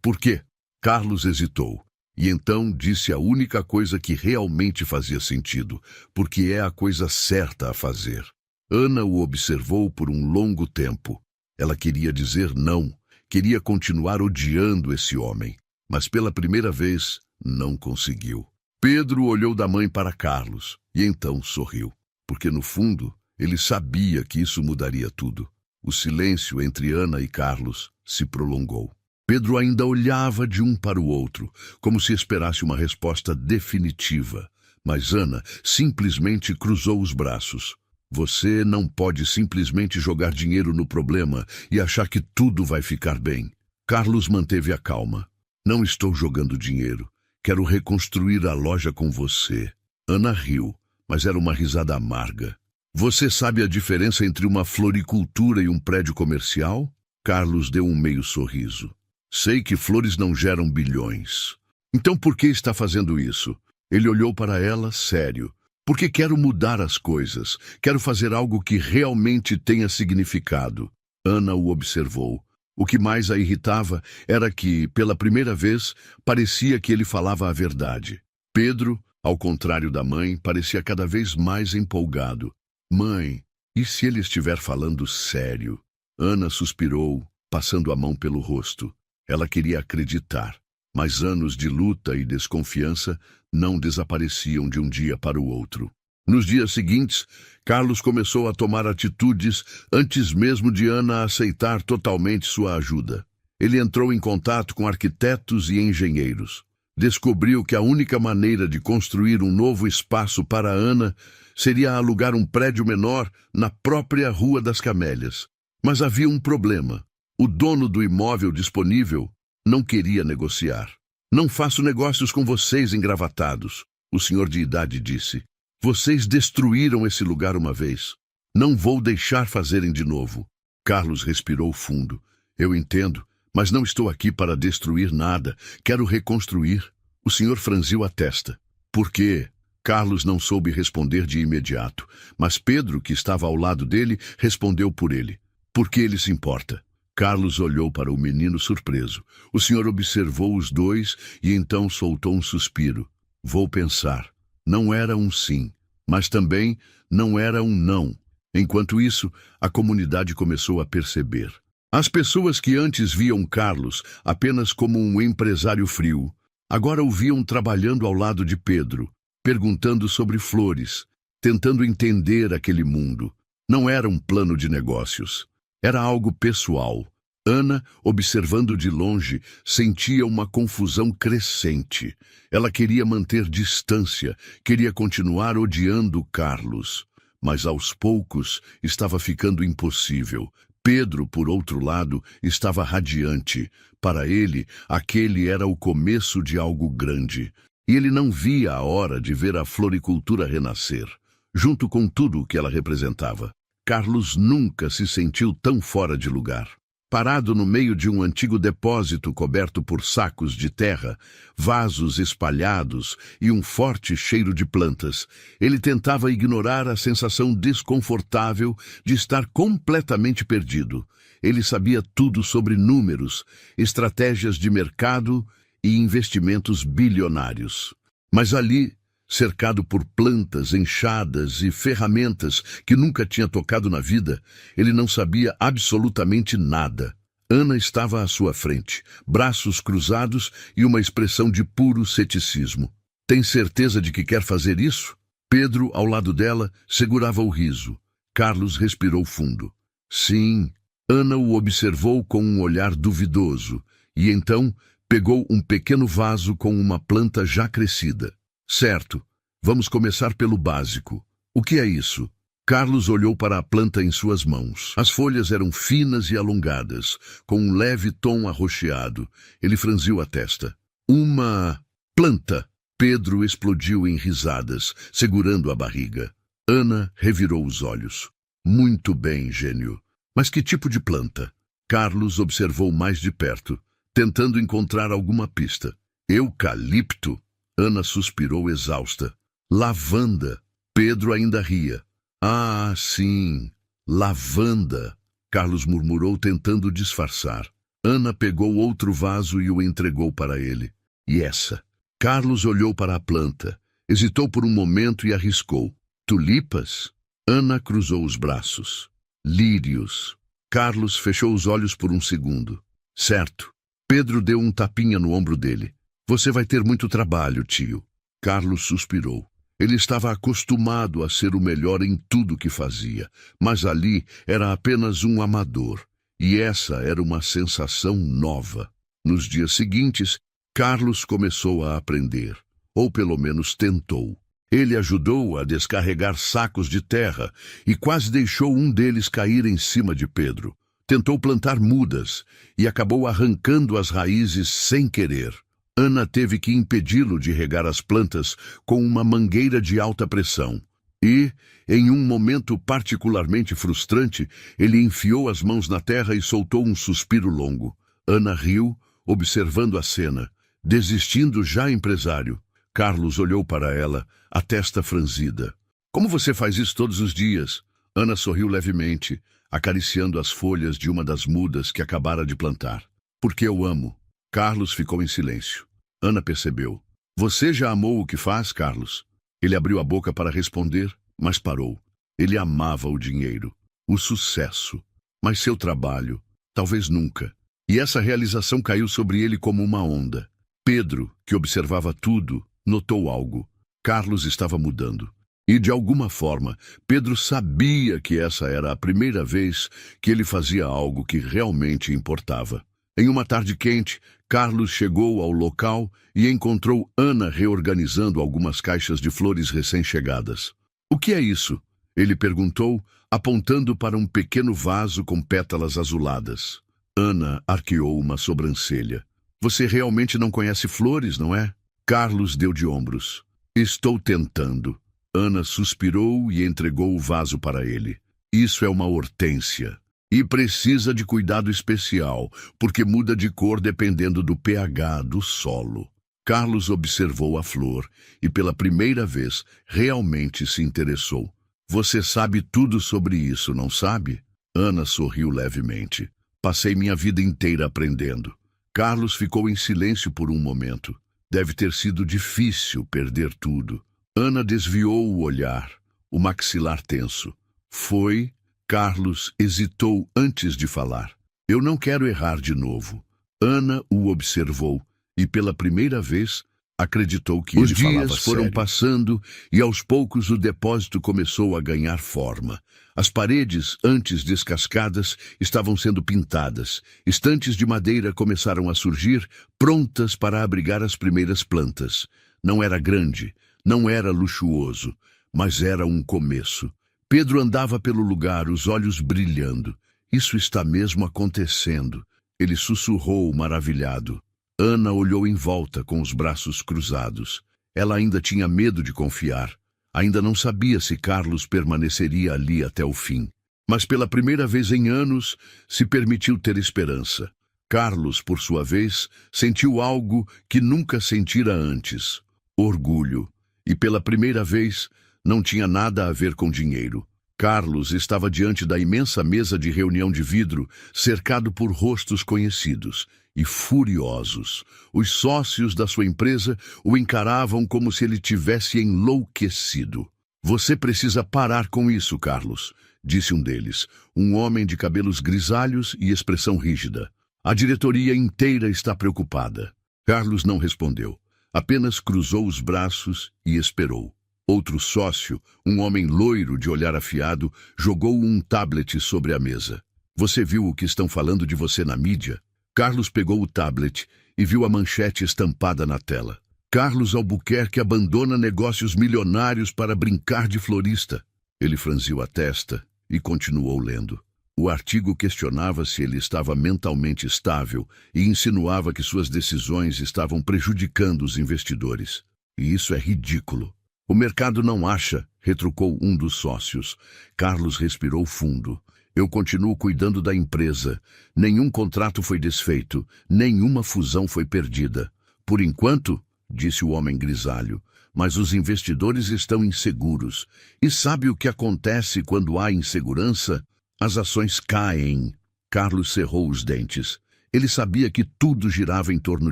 Por quê?" Carlos hesitou. E então disse a única coisa que realmente fazia sentido, porque é a coisa certa a fazer. Ana o observou por um longo tempo. Ela queria dizer não, queria continuar odiando esse homem, mas pela primeira vez não conseguiu. Pedro olhou da mãe para Carlos e então sorriu, porque no fundo ele sabia que isso mudaria tudo. O silêncio entre Ana e Carlos se prolongou. Pedro ainda olhava de um para o outro, como se esperasse uma resposta definitiva. Mas Ana simplesmente cruzou os braços. "Você não pode simplesmente jogar dinheiro no problema e achar que tudo vai ficar bem." Carlos manteve a calma. "Não estou jogando dinheiro. Quero reconstruir a loja com você." Ana riu, mas era uma risada amarga. "Você sabe a diferença entre uma floricultura e um prédio comercial?" Carlos deu um meio sorriso. "Sei que flores não geram bilhões. Então por que está fazendo isso?" Ele olhou para ela, sério. "Porque quero mudar as coisas. Quero fazer algo que realmente tenha significado." Ana o observou. O que mais a irritava era que, pela primeira vez, parecia que ele falava a verdade. Pedro, ao contrário da mãe, parecia cada vez mais empolgado. "Mãe, e se ele estiver falando sério?" Ana suspirou, passando a mão pelo rosto. Ela queria acreditar, mas anos de luta e desconfiança não desapareciam de um dia para o outro. Nos dias seguintes, Carlos começou a tomar atitudes antes mesmo de Ana aceitar totalmente sua ajuda. Ele entrou em contato com arquitetos e engenheiros. Descobriu que a única maneira de construir um novo espaço para Ana seria alugar um prédio menor na própria Rua das Camélias. Mas havia um problema. O dono do imóvel disponível não queria negociar. "Não faço negócios com vocês engravatados", o senhor de idade disse. "Vocês destruíram esse lugar uma vez. Não vou deixar fazerem de novo." Carlos respirou fundo. "Eu entendo, mas não estou aqui para destruir nada. Quero reconstruir." O senhor franziu a testa. "Por quê?" Carlos não soube responder de imediato, mas Pedro, que estava ao lado dele, respondeu por ele. "Porque ele se importa." Carlos olhou para o menino surpreso. O senhor observou os dois e então soltou um suspiro. "Vou pensar." Não era um sim, Mas também não era um não. Enquanto isso, a comunidade começou a perceber. As pessoas que antes viam Carlos apenas como um empresário frio, agora o viam trabalhando ao lado de Pedro, perguntando sobre flores, tentando entender aquele mundo. Não era um plano de negócios. Era algo pessoal. Ana, observando de longe, sentia uma confusão crescente. Ela queria manter distância, queria continuar odiando Carlos. Mas aos poucos estava ficando impossível. Pedro, por outro lado, estava radiante. Para ele, aquele era o começo de algo grande. E ele não via a hora de ver a floricultura renascer, junto com tudo o que ela representava. Carlos nunca se sentiu tão fora de lugar. Parado no meio de um antigo depósito coberto por sacos de terra, vasos espalhados e um forte cheiro de plantas, ele tentava ignorar a sensação desconfortável de estar completamente perdido. Ele sabia tudo sobre números, estratégias de mercado e investimentos bilionários. Mas ali, cercado por plantas, enxadas e ferramentas que nunca tinha tocado na vida, ele não sabia absolutamente nada. Ana estava à sua frente, braços cruzados e uma expressão de puro ceticismo. Tem certeza de que quer fazer isso? Pedro, ao lado dela, segurava o riso. Carlos respirou fundo. Sim. Ana o observou com um olhar duvidoso e então pegou um pequeno vaso com uma planta já crescida. Certo, vamos começar pelo básico. O que é isso? Carlos olhou para a planta em suas mãos. As folhas eram finas e alongadas, com um leve tom arroxeado. Ele franziu a testa. Uma planta! Pedro explodiu em risadas, segurando a barriga. Ana revirou os olhos. Muito bem, gênio. Mas que tipo de planta? Carlos observou mais de perto, tentando encontrar alguma pista. Eucalipto? Ana suspirou exausta. Lavanda. Pedro ainda ria. Ah, sim. Lavanda. Carlos murmurou, tentando disfarçar. Ana pegou outro vaso e o entregou para ele. E essa? Carlos olhou para a planta, hesitou por um momento e arriscou. Tulipas? Ana cruzou os braços. Lírios. Carlos fechou os olhos por um segundo. Certo. Pedro deu um tapinha no ombro dele. Você vai ter muito trabalho, tio. Carlos suspirou. Ele estava acostumado a ser o melhor em tudo que fazia, mas ali era apenas um amador. E essa era uma sensação nova. Nos dias seguintes, Carlos começou a aprender, ou pelo menos tentou. Ele ajudou a descarregar sacos de terra e quase deixou um deles cair em cima de Pedro. Tentou plantar mudas e acabou arrancando as raízes sem querer. Ana teve que impedi-lo de regar as plantas com uma mangueira de alta pressão. E, em um momento particularmente frustrante, ele enfiou as mãos na terra e soltou um suspiro longo. Ana riu, observando a cena, desistindo já empresário. Carlos olhou para ela, a testa franzida. Como você faz isso todos os dias? Ana sorriu levemente, acariciando as folhas de uma das mudas que acabara de plantar. Porque eu amo. Carlos ficou em silêncio. Ana percebeu. Você já amou o que faz, Carlos? Ele abriu a boca para responder, mas parou. Ele amava o dinheiro, o sucesso, mas seu trabalho, talvez nunca. E essa realização caiu sobre ele como uma onda. Pedro, que observava tudo, notou algo. Carlos estava mudando. E, de alguma forma, Pedro sabia que essa era a primeira vez que ele fazia algo que realmente importava. Em uma tarde quente, Carlos chegou ao local e encontrou Ana reorganizando algumas caixas de flores recém-chegadas. O que é isso? Ele perguntou, apontando para um pequeno vaso com pétalas azuladas. Ana arqueou uma sobrancelha. Você realmente não conhece flores, não é? Carlos deu de ombros. Estou tentando. Ana suspirou e entregou o vaso para ele. Isso é uma hortênsia. E precisa de cuidado especial, porque muda de cor dependendo do pH do solo. Carlos observou a flor e, pela primeira vez, realmente se interessou. Você sabe tudo sobre isso, não sabe? Ana sorriu levemente. Passei minha vida inteira aprendendo. Carlos ficou em silêncio por um momento. Deve ter sido difícil perder tudo. Ana desviou o olhar, o maxilar tenso. Foi. Carlos hesitou antes de falar. Eu não quero errar de novo. Ana o observou e, pela primeira vez, acreditou que ele falava sério. Os dias foram passando e, aos poucos, o depósito começou a ganhar forma. As paredes, antes descascadas, estavam sendo pintadas. Estantes de madeira começaram a surgir, prontas para abrigar as primeiras plantas. Não era grande, não era luxuoso, mas era um começo. Pedro andava pelo lugar, os olhos brilhando. Isso está mesmo acontecendo. Ele sussurrou, maravilhado. Ana olhou em volta com os braços cruzados. Ela ainda tinha medo de confiar. Ainda não sabia se Carlos permaneceria ali até o fim. Mas pela primeira vez em anos, se permitiu ter esperança. Carlos, por sua vez, sentiu algo que nunca sentira antes. Orgulho. E pela primeira vez, não tinha nada a ver com dinheiro. Carlos estava diante da imensa mesa de reunião de vidro, cercado por rostos conhecidos e furiosos. Os sócios da sua empresa o encaravam como se ele tivesse enlouquecido. Você precisa parar com isso, Carlos, disse um deles, um homem de cabelos grisalhos e expressão rígida. A diretoria inteira está preocupada. Carlos não respondeu, apenas cruzou os braços e esperou. Outro sócio, um homem loiro de olhar afiado, jogou um tablet sobre a mesa. Você viu o que estão falando de você na mídia? Carlos pegou o tablet e viu a manchete estampada na tela. Carlos Albuquerque abandona negócios milionários para brincar de florista. Ele franziu a testa e continuou lendo. O artigo questionava se ele estava mentalmente estável e insinuava que suas decisões estavam prejudicando os investidores. E isso é ridículo. O mercado não acha, retrucou um dos sócios. Carlos respirou fundo. Eu continuo cuidando da empresa. Nenhum contrato foi desfeito, nenhuma fusão foi perdida. Por enquanto, disse o homem grisalho, mas os investidores estão inseguros. E sabe o que acontece quando há insegurança? As ações caem. Carlos cerrou os dentes. Ele sabia que tudo girava em torno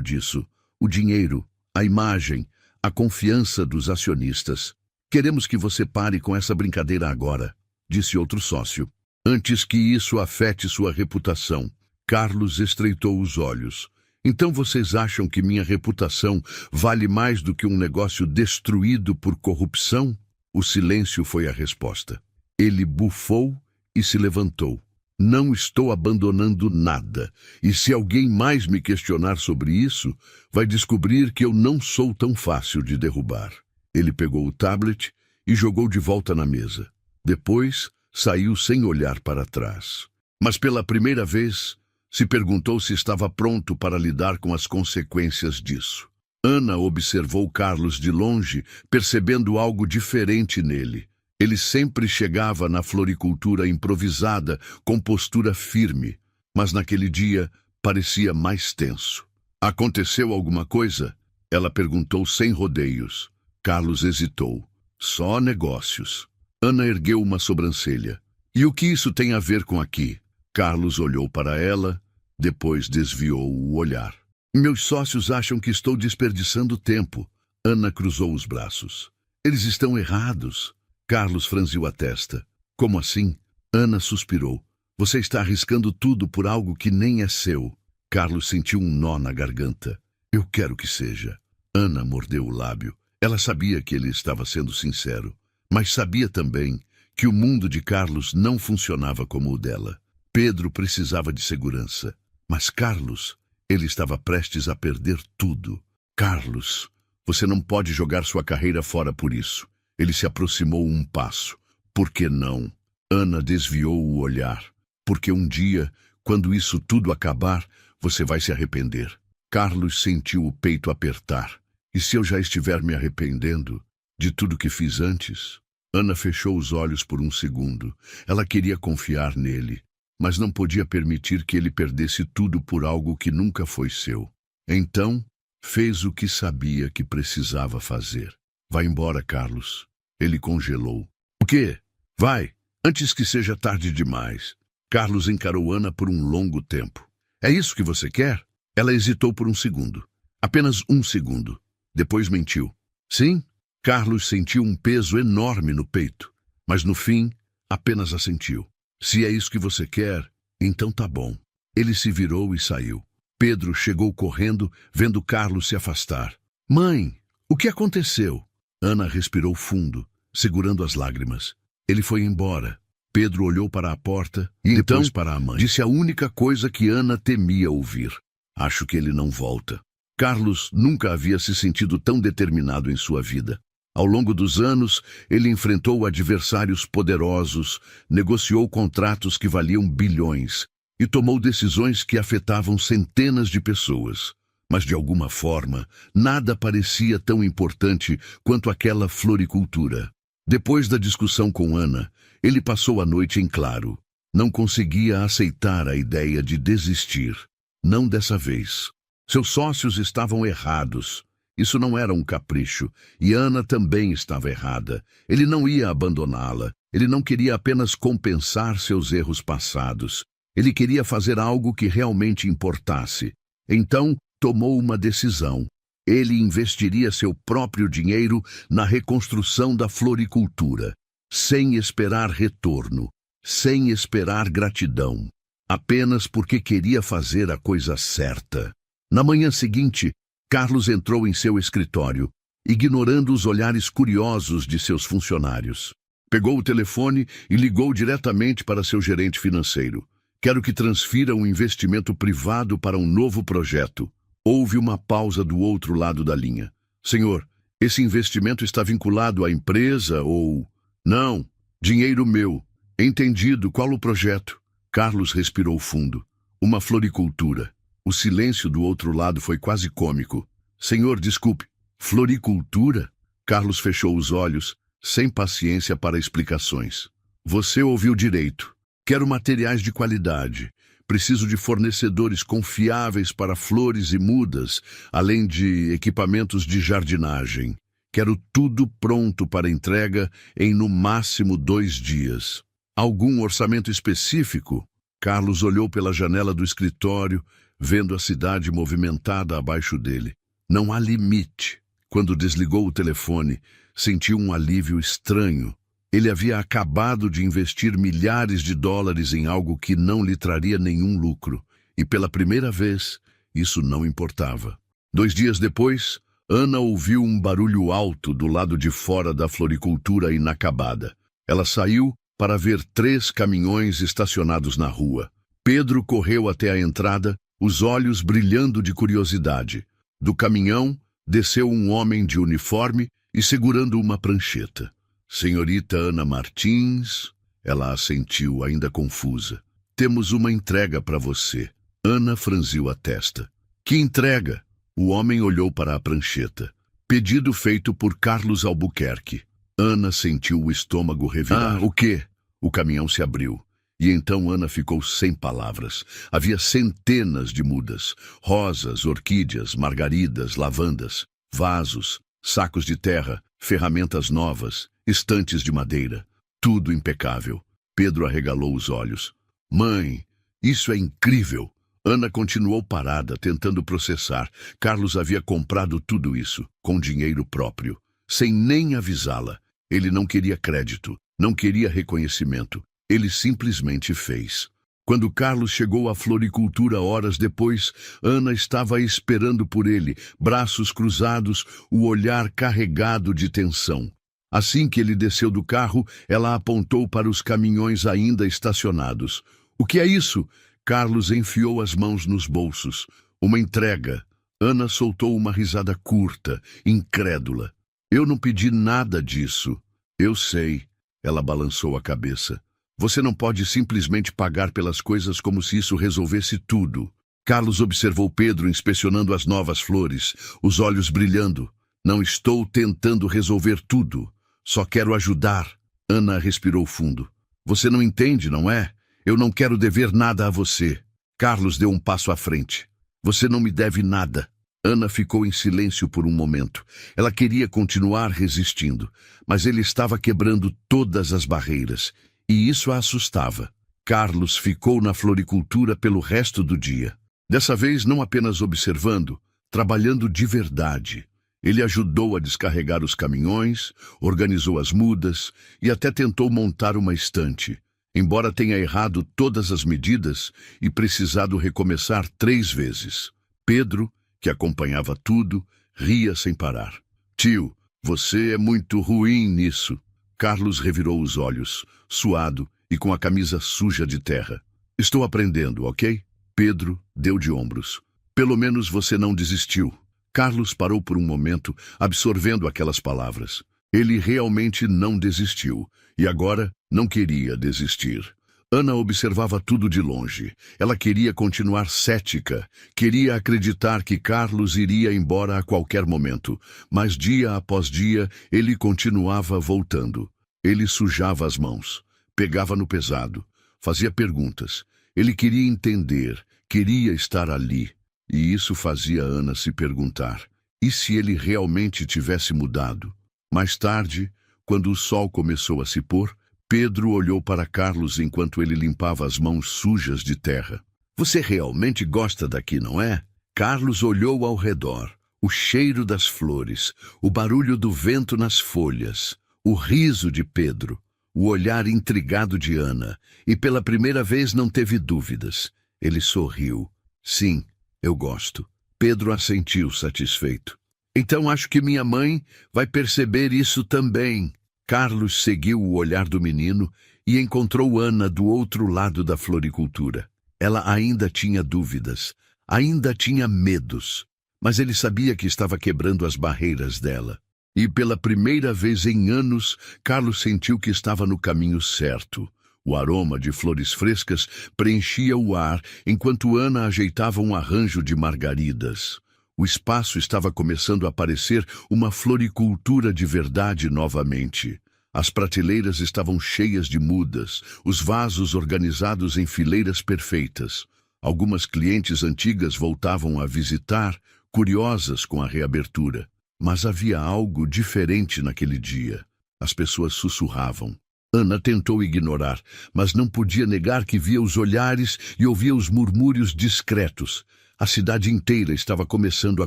disso. O dinheiro, a imagem, a confiança dos acionistas. Queremos que você pare com essa brincadeira agora, disse outro sócio. Antes que isso afete sua reputação. Carlos estreitou os olhos. Então vocês acham que minha reputação vale mais do que um negócio destruído por corrupção? O silêncio foi a resposta. Ele bufou e se levantou. Não estou abandonando nada, e se alguém mais me questionar sobre isso, vai descobrir que eu não sou tão fácil de derrubar. Ele pegou o tablet e jogou de volta na mesa. Depois, saiu sem olhar para trás. Mas pela primeira vez, se perguntou se estava pronto para lidar com as consequências disso. Ana observou Carlos de longe, percebendo algo diferente nele. Ele sempre chegava na floricultura improvisada, com postura firme, mas naquele dia parecia mais tenso. Aconteceu alguma coisa? Ela perguntou sem rodeios. Carlos hesitou. Só negócios. Ana ergueu uma sobrancelha. E o que isso tem a ver com aqui? Carlos olhou para ela, depois desviou o olhar. Meus sócios acham que estou desperdiçando tempo. Ana cruzou os braços. Eles estão errados. Carlos franziu a testa. Como assim? Ana suspirou. Você está arriscando tudo por algo que nem é seu. Carlos sentiu um nó na garganta. Eu quero que seja. Ana mordeu o lábio. Ela sabia que ele estava sendo sincero, mas sabia também que o mundo de Carlos não funcionava como o dela. Pedro precisava de segurança, mas Carlos, ele estava prestes a perder tudo. Carlos, você não pode jogar sua carreira fora por isso. Ele se aproximou um passo. Por que não? Ana desviou o olhar. Porque um dia, quando isso tudo acabar, você vai se arrepender. Carlos sentiu o peito apertar. E se eu já estiver me arrependendo de tudo que fiz antes? Ana fechou os olhos por um segundo. Ela queria confiar nele, mas não podia permitir que ele perdesse tudo por algo que nunca foi seu. Então, fez o que sabia que precisava fazer. Vai embora, Carlos. Ele congelou. O quê? Vai, antes que seja tarde demais. Carlos encarou Ana por um longo tempo. É isso que você quer? Ela hesitou por um segundo. Apenas um segundo. Depois mentiu. Sim? Carlos sentiu um peso enorme no peito, mas no fim, apenas assentiu. Se é isso que você quer, então tá bom. Ele se virou e saiu. Pedro chegou correndo, vendo Carlos se afastar. Mãe, o que aconteceu? Ana respirou fundo, segurando as lágrimas. Ele foi embora. Pedro olhou para a porta e depois para a mãe. Disse a única coisa que Ana temia ouvir. Acho que ele não volta. Carlos nunca havia se sentido tão determinado em sua vida. Ao longo dos anos, ele enfrentou adversários poderosos, negociou contratos que valiam bilhões e tomou decisões que afetavam centenas de pessoas. Mas, de alguma forma, nada parecia tão importante quanto aquela floricultura. Depois da discussão com Ana, ele passou a noite em claro. Não conseguia aceitar a ideia de desistir. Não dessa vez. Seus sócios estavam errados. Isso não era um capricho, e Ana também estava errada. Ele não ia abandoná-la. Ele não queria apenas compensar seus erros passados. Ele queria fazer algo que realmente importasse. Então, tomou uma decisão. Ele investiria seu próprio dinheiro na reconstrução da floricultura, sem esperar retorno, sem esperar gratidão, apenas porque queria fazer a coisa certa. Na manhã seguinte, Carlos entrou em seu escritório, ignorando os olhares curiosos de seus funcionários. Pegou o telefone e ligou diretamente para seu gerente financeiro. Quero que transfira um investimento privado para um novo projeto. Houve uma pausa do outro lado da linha. Senhor, esse investimento está vinculado à empresa ou... Não, dinheiro meu. Entendido, qual o projeto? Carlos respirou fundo. Uma floricultura. O silêncio do outro lado foi quase cômico. Senhor, desculpe, floricultura? Carlos fechou os olhos, sem paciência para explicações. Você ouviu direito. Quero materiais de qualidade. Preciso de fornecedores confiáveis para flores e mudas, além de equipamentos de jardinagem. Quero tudo pronto para entrega em no máximo 2 dias. Algum orçamento específico? Carlos olhou pela janela do escritório, vendo a cidade movimentada abaixo dele. Não há limite. Quando desligou o telefone, sentiu um alívio estranho. Ele havia acabado de investir milhares de dólares em algo que não lhe traria nenhum lucro. E pela primeira vez, isso não importava. 2 dias depois, Ana ouviu um barulho alto do lado de fora da floricultura inacabada. Ela saiu para ver 3 caminhões estacionados na rua. Pedro correu até a entrada, os olhos brilhando de curiosidade. Do caminhão, desceu um homem de uniforme e segurando uma prancheta. Senhorita Ana Martins, ela assentiu, ainda confusa. Temos uma entrega para você. Ana franziu a testa. Que entrega? O homem olhou para a prancheta. Pedido feito por Carlos Albuquerque. Ana sentiu o estômago revirar. O quê? O caminhão se abriu. E então Ana ficou sem palavras. Havia centenas de mudas. Rosas, orquídeas, margaridas, lavandas, vasos, sacos de terra, ferramentas novas, estantes de madeira. Tudo impecável. Pedro arregalou os olhos. Mãe, isso é incrível. Ana continuou parada, tentando processar. Carlos havia comprado tudo isso, com dinheiro próprio, sem nem avisá-la. Ele não queria crédito, não queria reconhecimento. Ele simplesmente fez. Quando Carlos chegou à floricultura horas depois, Ana estava esperando por ele, braços cruzados, o olhar carregado de tensão. Assim que ele desceu do carro, ela apontou para os caminhões ainda estacionados. O que é isso? Carlos enfiou as mãos nos bolsos. Uma entrega. Ana soltou uma risada curta, incrédula. Eu não pedi nada disso. Eu sei. Ela balançou a cabeça. Você não pode simplesmente pagar pelas coisas como se isso resolvesse tudo. Carlos observou Pedro inspecionando as novas flores, os olhos brilhando. Não estou tentando resolver tudo. Só quero ajudar. Ana respirou fundo. Você não entende, não é? Eu não quero dever nada a você. Carlos deu um passo à frente. Você não me deve nada. Ana ficou em silêncio por um momento. Ela queria continuar resistindo, mas ele estava quebrando todas as barreiras, e isso a assustava. Carlos ficou na floricultura pelo resto do dia. Dessa vez não apenas observando, trabalhando de verdade. Ele ajudou a descarregar os caminhões, organizou as mudas e até tentou montar uma estante, embora tenha errado todas as medidas e precisado recomeçar 3 vezes. Pedro, que acompanhava tudo, ria sem parar. Tio, você é muito ruim nisso. Carlos revirou os olhos, suado e com a camisa suja de terra. Estou aprendendo, ok? Pedro deu de ombros. Pelo menos você não desistiu. Carlos parou por um momento, absorvendo aquelas palavras. Ele realmente não desistiu, e agora não queria desistir. Ana observava tudo de longe. Ela queria continuar cética, queria acreditar que Carlos iria embora a qualquer momento, mas dia após dia ele continuava voltando. Ele sujava as mãos, pegava no pesado, fazia perguntas. Ele queria entender, queria estar ali. E isso fazia Ana se perguntar, e se ele realmente tivesse mudado? Mais tarde, quando o sol começou a se pôr, Pedro olhou para Carlos enquanto ele limpava as mãos sujas de terra. Você realmente gosta daqui, não é? Carlos olhou ao redor. O cheiro das flores, o barulho do vento nas folhas, o riso de Pedro, o olhar intrigado de Ana, e pela primeira vez não teve dúvidas. Ele sorriu. Sim, eu gosto. Pedro assentiu satisfeito. Então acho que minha mãe vai perceber isso também. Carlos seguiu o olhar do menino e encontrou Ana do outro lado da floricultura. Ela ainda tinha dúvidas, ainda tinha medos, mas ele sabia que estava quebrando as barreiras dela. E pela primeira vez em anos, Carlos sentiu que estava no caminho certo. O aroma de flores frescas preenchia o ar enquanto Ana ajeitava um arranjo de margaridas. O espaço estava começando a parecer uma floricultura de verdade novamente. As prateleiras estavam cheias de mudas, os vasos organizados em fileiras perfeitas. Algumas clientes antigas voltavam a visitar, curiosas com a reabertura. Mas havia algo diferente naquele dia. As pessoas sussurravam. Ana tentou ignorar, mas não podia negar que via os olhares e ouvia os murmúrios discretos. A cidade inteira estava começando a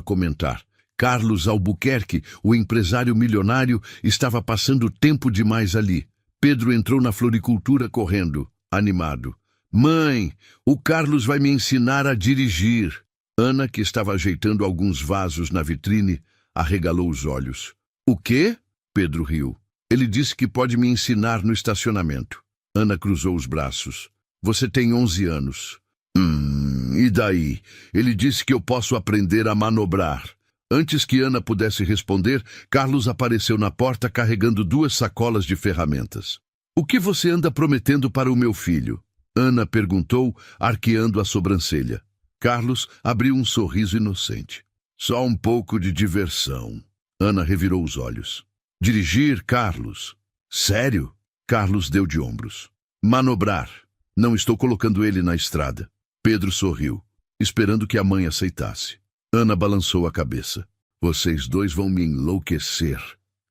comentar. Carlos Albuquerque, o empresário milionário, estava passando tempo demais ali. Pedro entrou na floricultura correndo, animado. Mãe, o Carlos vai me ensinar a dirigir. Ana, que estava ajeitando alguns vasos na vitrine, arregalou os olhos. O quê? Pedro riu. Ele disse que pode me ensinar no estacionamento. Ana cruzou os braços. Você tem 11 anos. E daí? Ele disse que eu posso aprender a manobrar. Antes que Ana pudesse responder, Carlos apareceu na porta carregando 2 sacolas de ferramentas. O que você anda prometendo para o meu filho? Ana perguntou, arqueando a sobrancelha. Carlos abriu um sorriso inocente. Só um pouco de diversão. Ana revirou os olhos. Dirigir, Carlos? Sério? Carlos deu de ombros. Manobrar. Não estou colocando ele na estrada. Pedro sorriu, esperando que a mãe aceitasse. Ana balançou a cabeça. Vocês 2 vão me enlouquecer.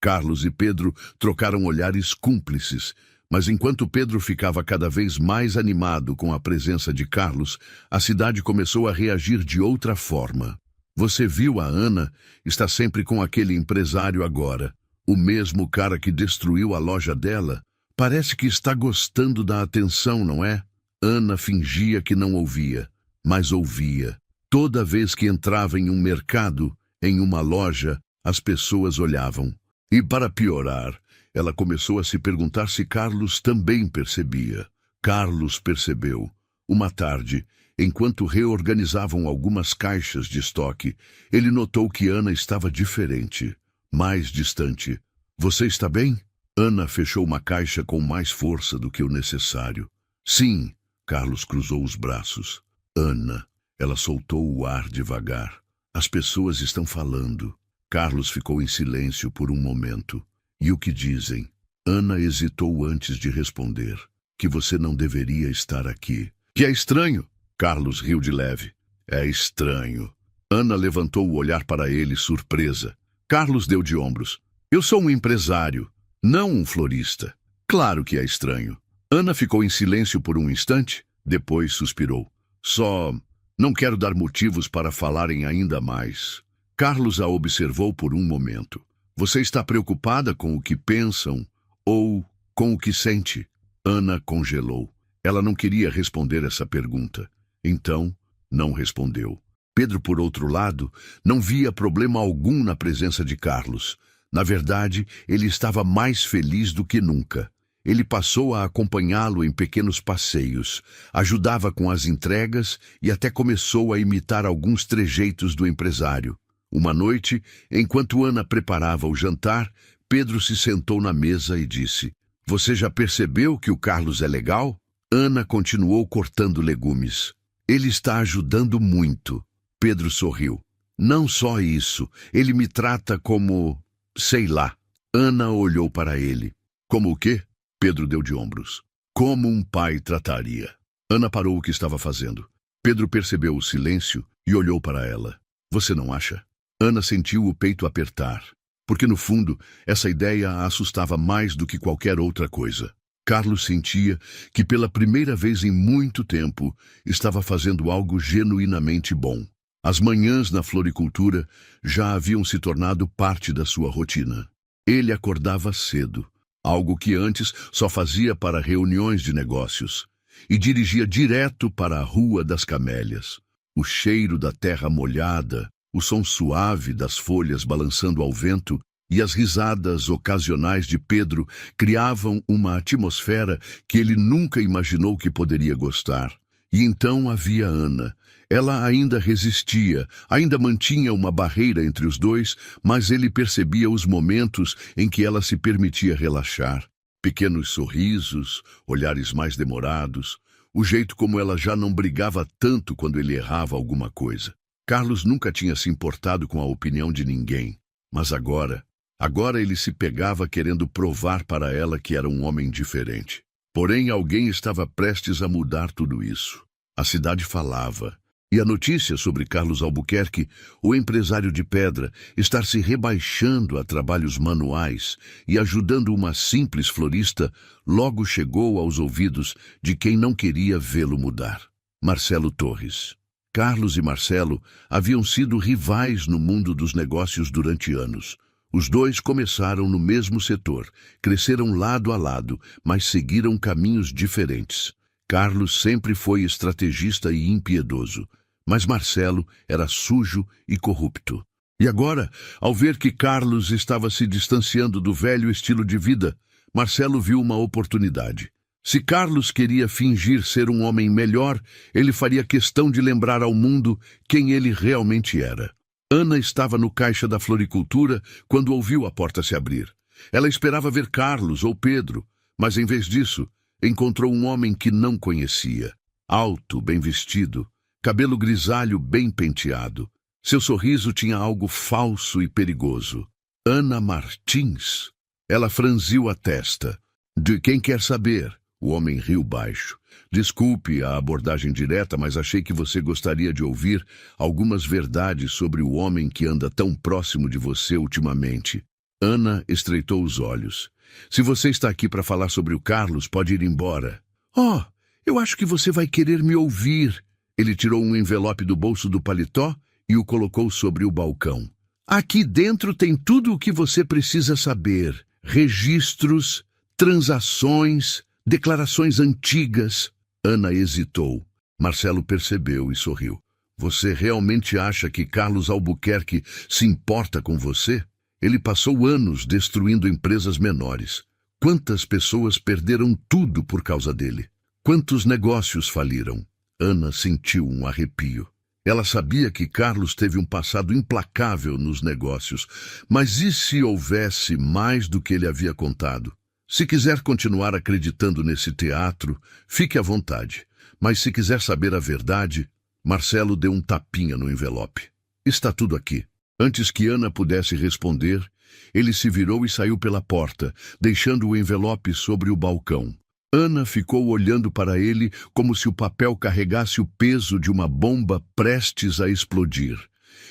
Carlos e Pedro trocaram olhares cúmplices, mas enquanto Pedro ficava cada vez mais animado com a presença de Carlos, a cidade começou a reagir de outra forma. Você viu a Ana? Está sempre com aquele empresário agora. O mesmo cara que destruiu a loja dela. Parece que está gostando da atenção, não é? Ana fingia que não ouvia, mas ouvia. Toda vez que entrava em um mercado, em uma loja, as pessoas olhavam. E para piorar, ela começou a se perguntar se Carlos também percebia. Carlos percebeu. Uma tarde, enquanto reorganizavam algumas caixas de estoque, ele notou que Ana estava diferente, mais distante. Você está bem? Ana fechou uma caixa com mais força do que o necessário. Sim. Carlos cruzou os braços. Ana. Ela soltou o ar devagar. As pessoas estão falando. Carlos ficou em silêncio por um momento. E o que dizem? Ana hesitou antes de responder. Que você não deveria estar aqui. Que é estranho. Carlos riu de leve. É estranho. Ana levantou o olhar para ele, surpresa. Carlos deu de ombros. Eu sou um empresário, não um florista. Claro que é estranho. Ana ficou em silêncio por um instante, depois suspirou. Só não quero dar motivos para falarem ainda mais. Carlos a observou por um momento. Você está preocupada com o que pensam ou com o que sente? Ana congelou. Ela não queria responder essa pergunta. Então, não respondeu. Pedro, por outro lado, não via problema algum na presença de Carlos. Na verdade, ele estava mais feliz do que nunca. Ele passou a acompanhá-lo em pequenos passeios, ajudava com as entregas e até começou a imitar alguns trejeitos do empresário. Uma noite, enquanto Ana preparava o jantar, Pedro se sentou na mesa e disse: Você já percebeu que o Carlos é legal? Ana continuou cortando legumes. Ele está ajudando muito. Pedro sorriu. Não só isso, ele me trata como... sei lá. Ana olhou para ele. Como o quê? Pedro deu de ombros. Como um pai trataria. Ana parou o que estava fazendo. Pedro percebeu o silêncio e olhou para ela. Você não acha? Ana sentiu o peito apertar, porque no fundo essa ideia a assustava mais do que qualquer outra coisa. Carlos sentia que pela primeira vez em muito tempo estava fazendo algo genuinamente bom. As manhãs na floricultura já haviam se tornado parte da sua rotina. Ele acordava cedo, algo que antes só fazia para reuniões de negócios, e dirigia direto para a Rua das Camélias. O cheiro da terra molhada, o som suave das folhas balançando ao vento e as risadas ocasionais de Pedro criavam uma atmosfera que ele nunca imaginou que poderia gostar. E então havia Ana. Ela ainda resistia, ainda mantinha uma barreira entre os dois, mas ele percebia os momentos em que ela se permitia relaxar. Pequenos sorrisos, olhares mais demorados, o jeito como ela já não brigava tanto quando ele errava alguma coisa. Carlos nunca tinha se importado com a opinião de ninguém, mas agora ele se pegava querendo provar para ela que era um homem diferente. Porém, alguém estava prestes a mudar tudo isso. A cidade falava. E a notícia sobre Carlos Albuquerque, o empresário de pedra, estar se rebaixando a trabalhos manuais e ajudando uma simples florista, logo chegou aos ouvidos de quem não queria vê-lo mudar. Marcelo Torres. Carlos e Marcelo haviam sido rivais no mundo dos negócios durante anos. Os dois começaram no mesmo setor, cresceram lado a lado, mas seguiram caminhos diferentes. Carlos sempre foi estrategista e impiedoso, mas Marcelo era sujo e corrupto. E agora, ao ver que Carlos estava se distanciando do velho estilo de vida, Marcelo viu uma oportunidade. Se Carlos queria fingir ser um homem melhor, ele faria questão de lembrar ao mundo quem ele realmente era. Ana estava no caixa da floricultura quando ouviu a porta se abrir. Ela esperava ver Carlos ou Pedro, mas em vez disso, encontrou um homem que não conhecia. Alto, bem vestido, cabelo grisalho bem penteado. Seu sorriso tinha algo falso e perigoso. Ana Martins. Ela franziu a testa. De quem quer saber? O homem riu baixo. Desculpe a abordagem direta, mas achei que você gostaria de ouvir algumas verdades sobre o homem que anda tão próximo de você ultimamente. Ana estreitou os olhos. Se você está aqui para falar sobre o Carlos, pode ir embora. Oh, eu acho que você vai querer me ouvir. Ele tirou um envelope do bolso do paletó e o colocou sobre o balcão. Aqui dentro tem tudo o que você precisa saber. Registros, transações, declarações antigas. Ana hesitou. Marcelo percebeu e sorriu. Você realmente acha que Carlos Albuquerque se importa com você? Ele passou anos destruindo empresas menores. Quantas pessoas perderam tudo por causa dele? Quantos negócios faliram? Ana sentiu um arrepio. Ela sabia que Carlos teve um passado implacável nos negócios, mas e se houvesse mais do que ele havia contado? Se quiser continuar acreditando nesse teatro, fique à vontade. Mas se quiser saber a verdade, Marcelo deu um tapinha no envelope. Está tudo aqui. Antes que Ana pudesse responder, ele se virou e saiu pela porta, deixando o envelope sobre o balcão. Ana ficou olhando para ele como se o papel carregasse o peso de uma bomba prestes a explodir.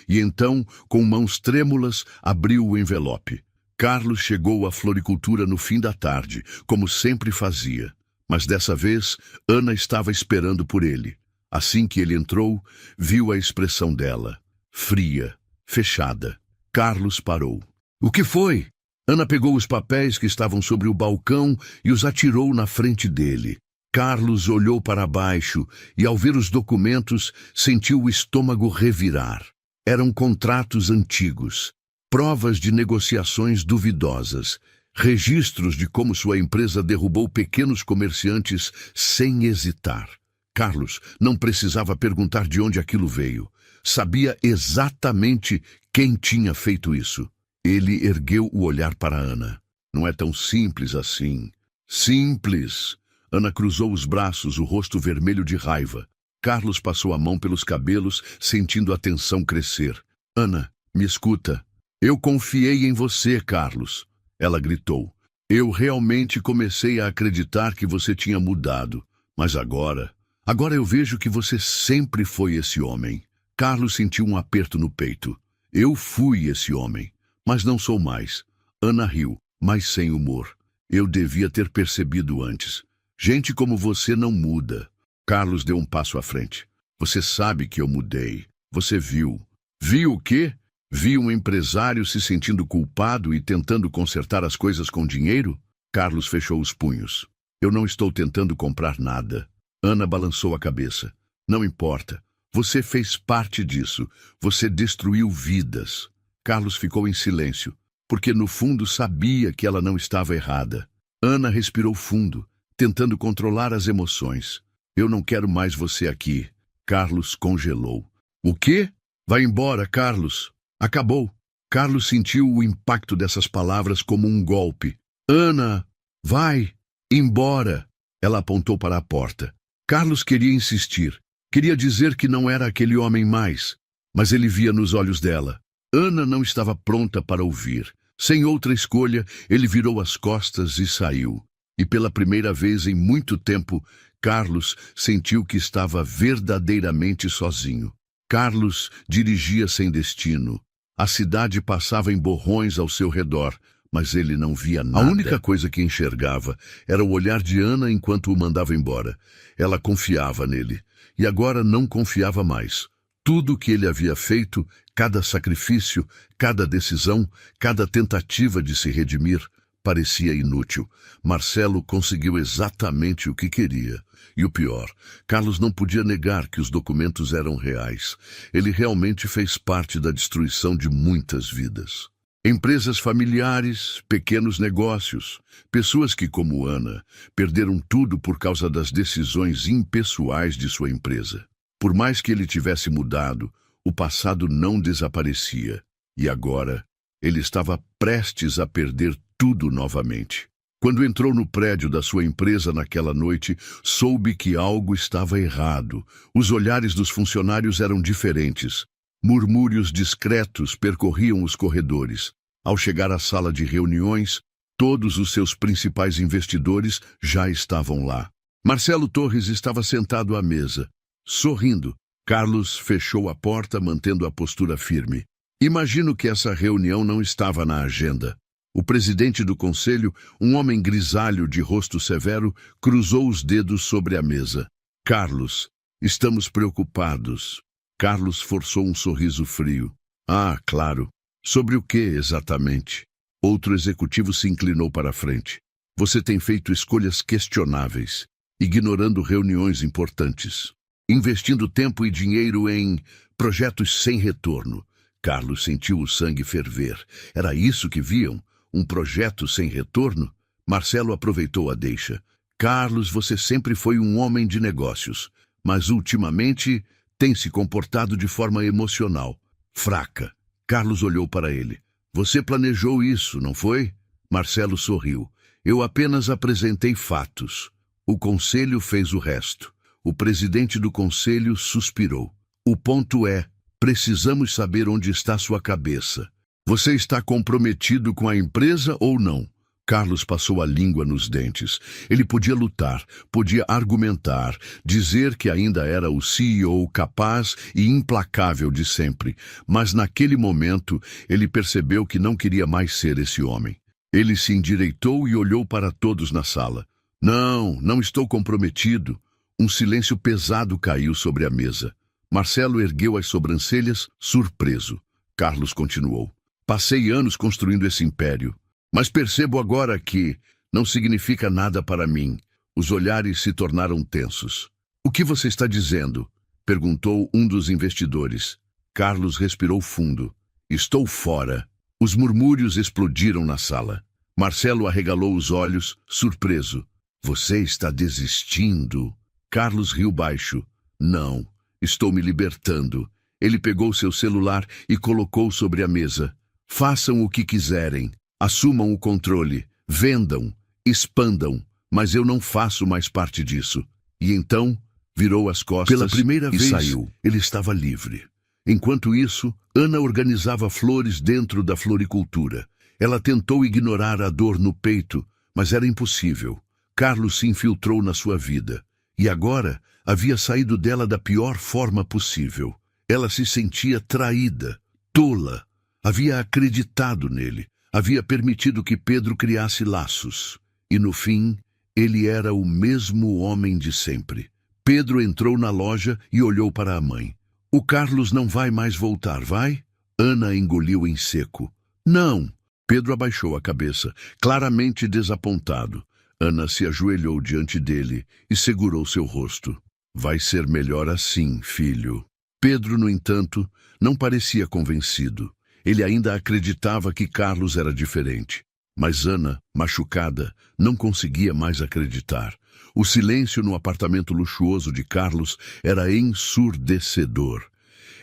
E então, com mãos trêmulas, abriu o envelope. Carlos chegou à floricultura no fim da tarde, como sempre fazia. Mas dessa vez, Ana estava esperando por ele. Assim que ele entrou, viu a expressão dela, fria, fechada. Carlos parou. O que foi? Ana pegou os papéis que estavam sobre o balcão e os atirou na frente dele. Carlos olhou para baixo e, ao ver os documentos, sentiu o estômago revirar. Eram contratos antigos, provas de negociações duvidosas, registros de como sua empresa derrubou pequenos comerciantes sem hesitar. Carlos não precisava perguntar de onde aquilo veio. Sabia exatamente quem tinha feito isso. Ele ergueu o olhar para Ana. Não é tão simples assim. Simples! Ana cruzou os braços, o rosto vermelho de raiva. Carlos passou a mão pelos cabelos, sentindo a tensão crescer. Ana, me escuta. Eu confiei em você, Carlos. Ela gritou. Eu realmente comecei a acreditar que você tinha mudado. Mas agora eu vejo que você sempre foi esse homem. Carlos sentiu um aperto no peito. Eu fui esse homem, mas não sou mais. Ana riu, mas sem humor. Eu devia ter percebido antes. Gente como você não muda. Carlos deu um passo à frente. Você sabe que eu mudei. Você viu. Viu o quê? Viu um empresário se sentindo culpado e tentando consertar as coisas com dinheiro? Carlos fechou os punhos. Eu não estou tentando comprar nada. Ana balançou a cabeça. Não importa. Você fez parte disso. Você destruiu vidas. Carlos ficou em silêncio, porque no fundo sabia que ela não estava errada. Ana respirou fundo, tentando controlar as emoções. Eu não quero mais você aqui. Carlos congelou. O quê? Vai embora, Carlos. Acabou. Carlos sentiu o impacto dessas palavras como um golpe. Ana, vai embora. Ela apontou para a porta. Carlos queria insistir. Queria dizer que não era aquele homem mais, mas ele via nos olhos dela. Ana não estava pronta para ouvir. Sem outra escolha, ele virou as costas e saiu. E pela primeira vez em muito tempo, Carlos sentiu que estava verdadeiramente sozinho. Carlos dirigia sem destino. A cidade passava em borrões ao seu redor, mas ele não via nada. A única coisa que enxergava era o olhar de Ana enquanto o mandava embora. Ela confiava nele, e agora não confiava mais. Tudo o que ele havia feito, cada sacrifício, cada decisão, cada tentativa de se redimir, parecia inútil. Marcelo conseguiu exatamente o que queria. E o pior, Carlos não podia negar que os documentos eram reais. Ele realmente fez parte da destruição de muitas vidas. Empresas familiares, pequenos negócios, pessoas que, como Ana, perderam tudo por causa das decisões impessoais de sua empresa. Por mais que ele tivesse mudado, o passado não desaparecia. E agora, ele estava prestes a perder tudo novamente. Quando entrou no prédio da sua empresa naquela noite, soube que algo estava errado. Os olhares dos funcionários eram diferentes. Murmúrios discretos percorriam os corredores. Ao chegar à sala de reuniões, todos os seus principais investidores já estavam lá. Marcelo Torres estava sentado à mesa, sorrindo. Carlos fechou a porta, mantendo a postura firme. Imagino que essa reunião não estava na agenda. O presidente do conselho, um homem grisalho de rosto severo, cruzou os dedos sobre a mesa. Carlos, estamos preocupados. Carlos forçou um sorriso frio. Ah, claro. Sobre o que exatamente? Outro executivo se inclinou para a frente. Você tem feito escolhas questionáveis, ignorando reuniões importantes, investindo tempo e dinheiro em projetos sem retorno. Carlos sentiu o sangue ferver. Era isso que viam? Um projeto sem retorno? Marcelo aproveitou a deixa. Carlos, você sempre foi um homem de negócios, mas ultimamente tem se comportado de forma emocional, fraca. Carlos olhou para ele. Você planejou isso, não foi? Marcelo sorriu. Eu apenas apresentei fatos. O conselho fez o resto. O presidente do conselho suspirou. O ponto é, precisamos saber onde está sua cabeça. Você está comprometido com a empresa ou não? Carlos passou a língua nos dentes. Ele podia lutar, podia argumentar, dizer que ainda era o CEO capaz e implacável de sempre, mas naquele momento ele percebeu que não queria mais ser esse homem. Ele se endireitou e olhou para todos na sala. Não estou comprometido. Um silêncio pesado caiu sobre a mesa. Marcelo ergueu as sobrancelhas, surpreso. Carlos continuou. Passei anos construindo esse império, mas percebo agora que não significa nada para mim. Os olhares se tornaram tensos. O que você está dizendo? Perguntou um dos investidores. Carlos respirou fundo. Estou fora. Os murmúrios explodiram na sala. Marcelo arregalou os olhos, surpreso. Você está desistindo? Carlos riu baixo. Não, estou me libertando. Ele pegou seu celular e colocou sobre a mesa. Façam o que quiserem. Assumam o controle. Vendam. Expandam. Mas eu não faço mais parte disso. E então, virou as costas Pela primeira e vez, saiu. Ele estava livre. Enquanto isso, Ana organizava flores dentro da floricultura. Ela tentou ignorar a dor no peito, mas era impossível. Carlos se infiltrou na sua vida. E agora, havia saído dela da pior forma possível. Ela se sentia traída, tola. Havia acreditado nele. Havia permitido que Pedro criasse laços. E no fim, ele era o mesmo homem de sempre. Pedro entrou na loja e olhou para a mãe. O Carlos não vai mais voltar, vai? Ana engoliu em seco. Não. Pedro abaixou a cabeça, claramente desapontado. Ana se ajoelhou diante dele e segurou seu rosto. Vai ser melhor assim, filho. Pedro, no entanto, não parecia convencido. Ele ainda acreditava que Carlos era diferente. Mas Ana, machucada, não conseguia mais acreditar. O silêncio no apartamento luxuoso de Carlos era ensurdecedor.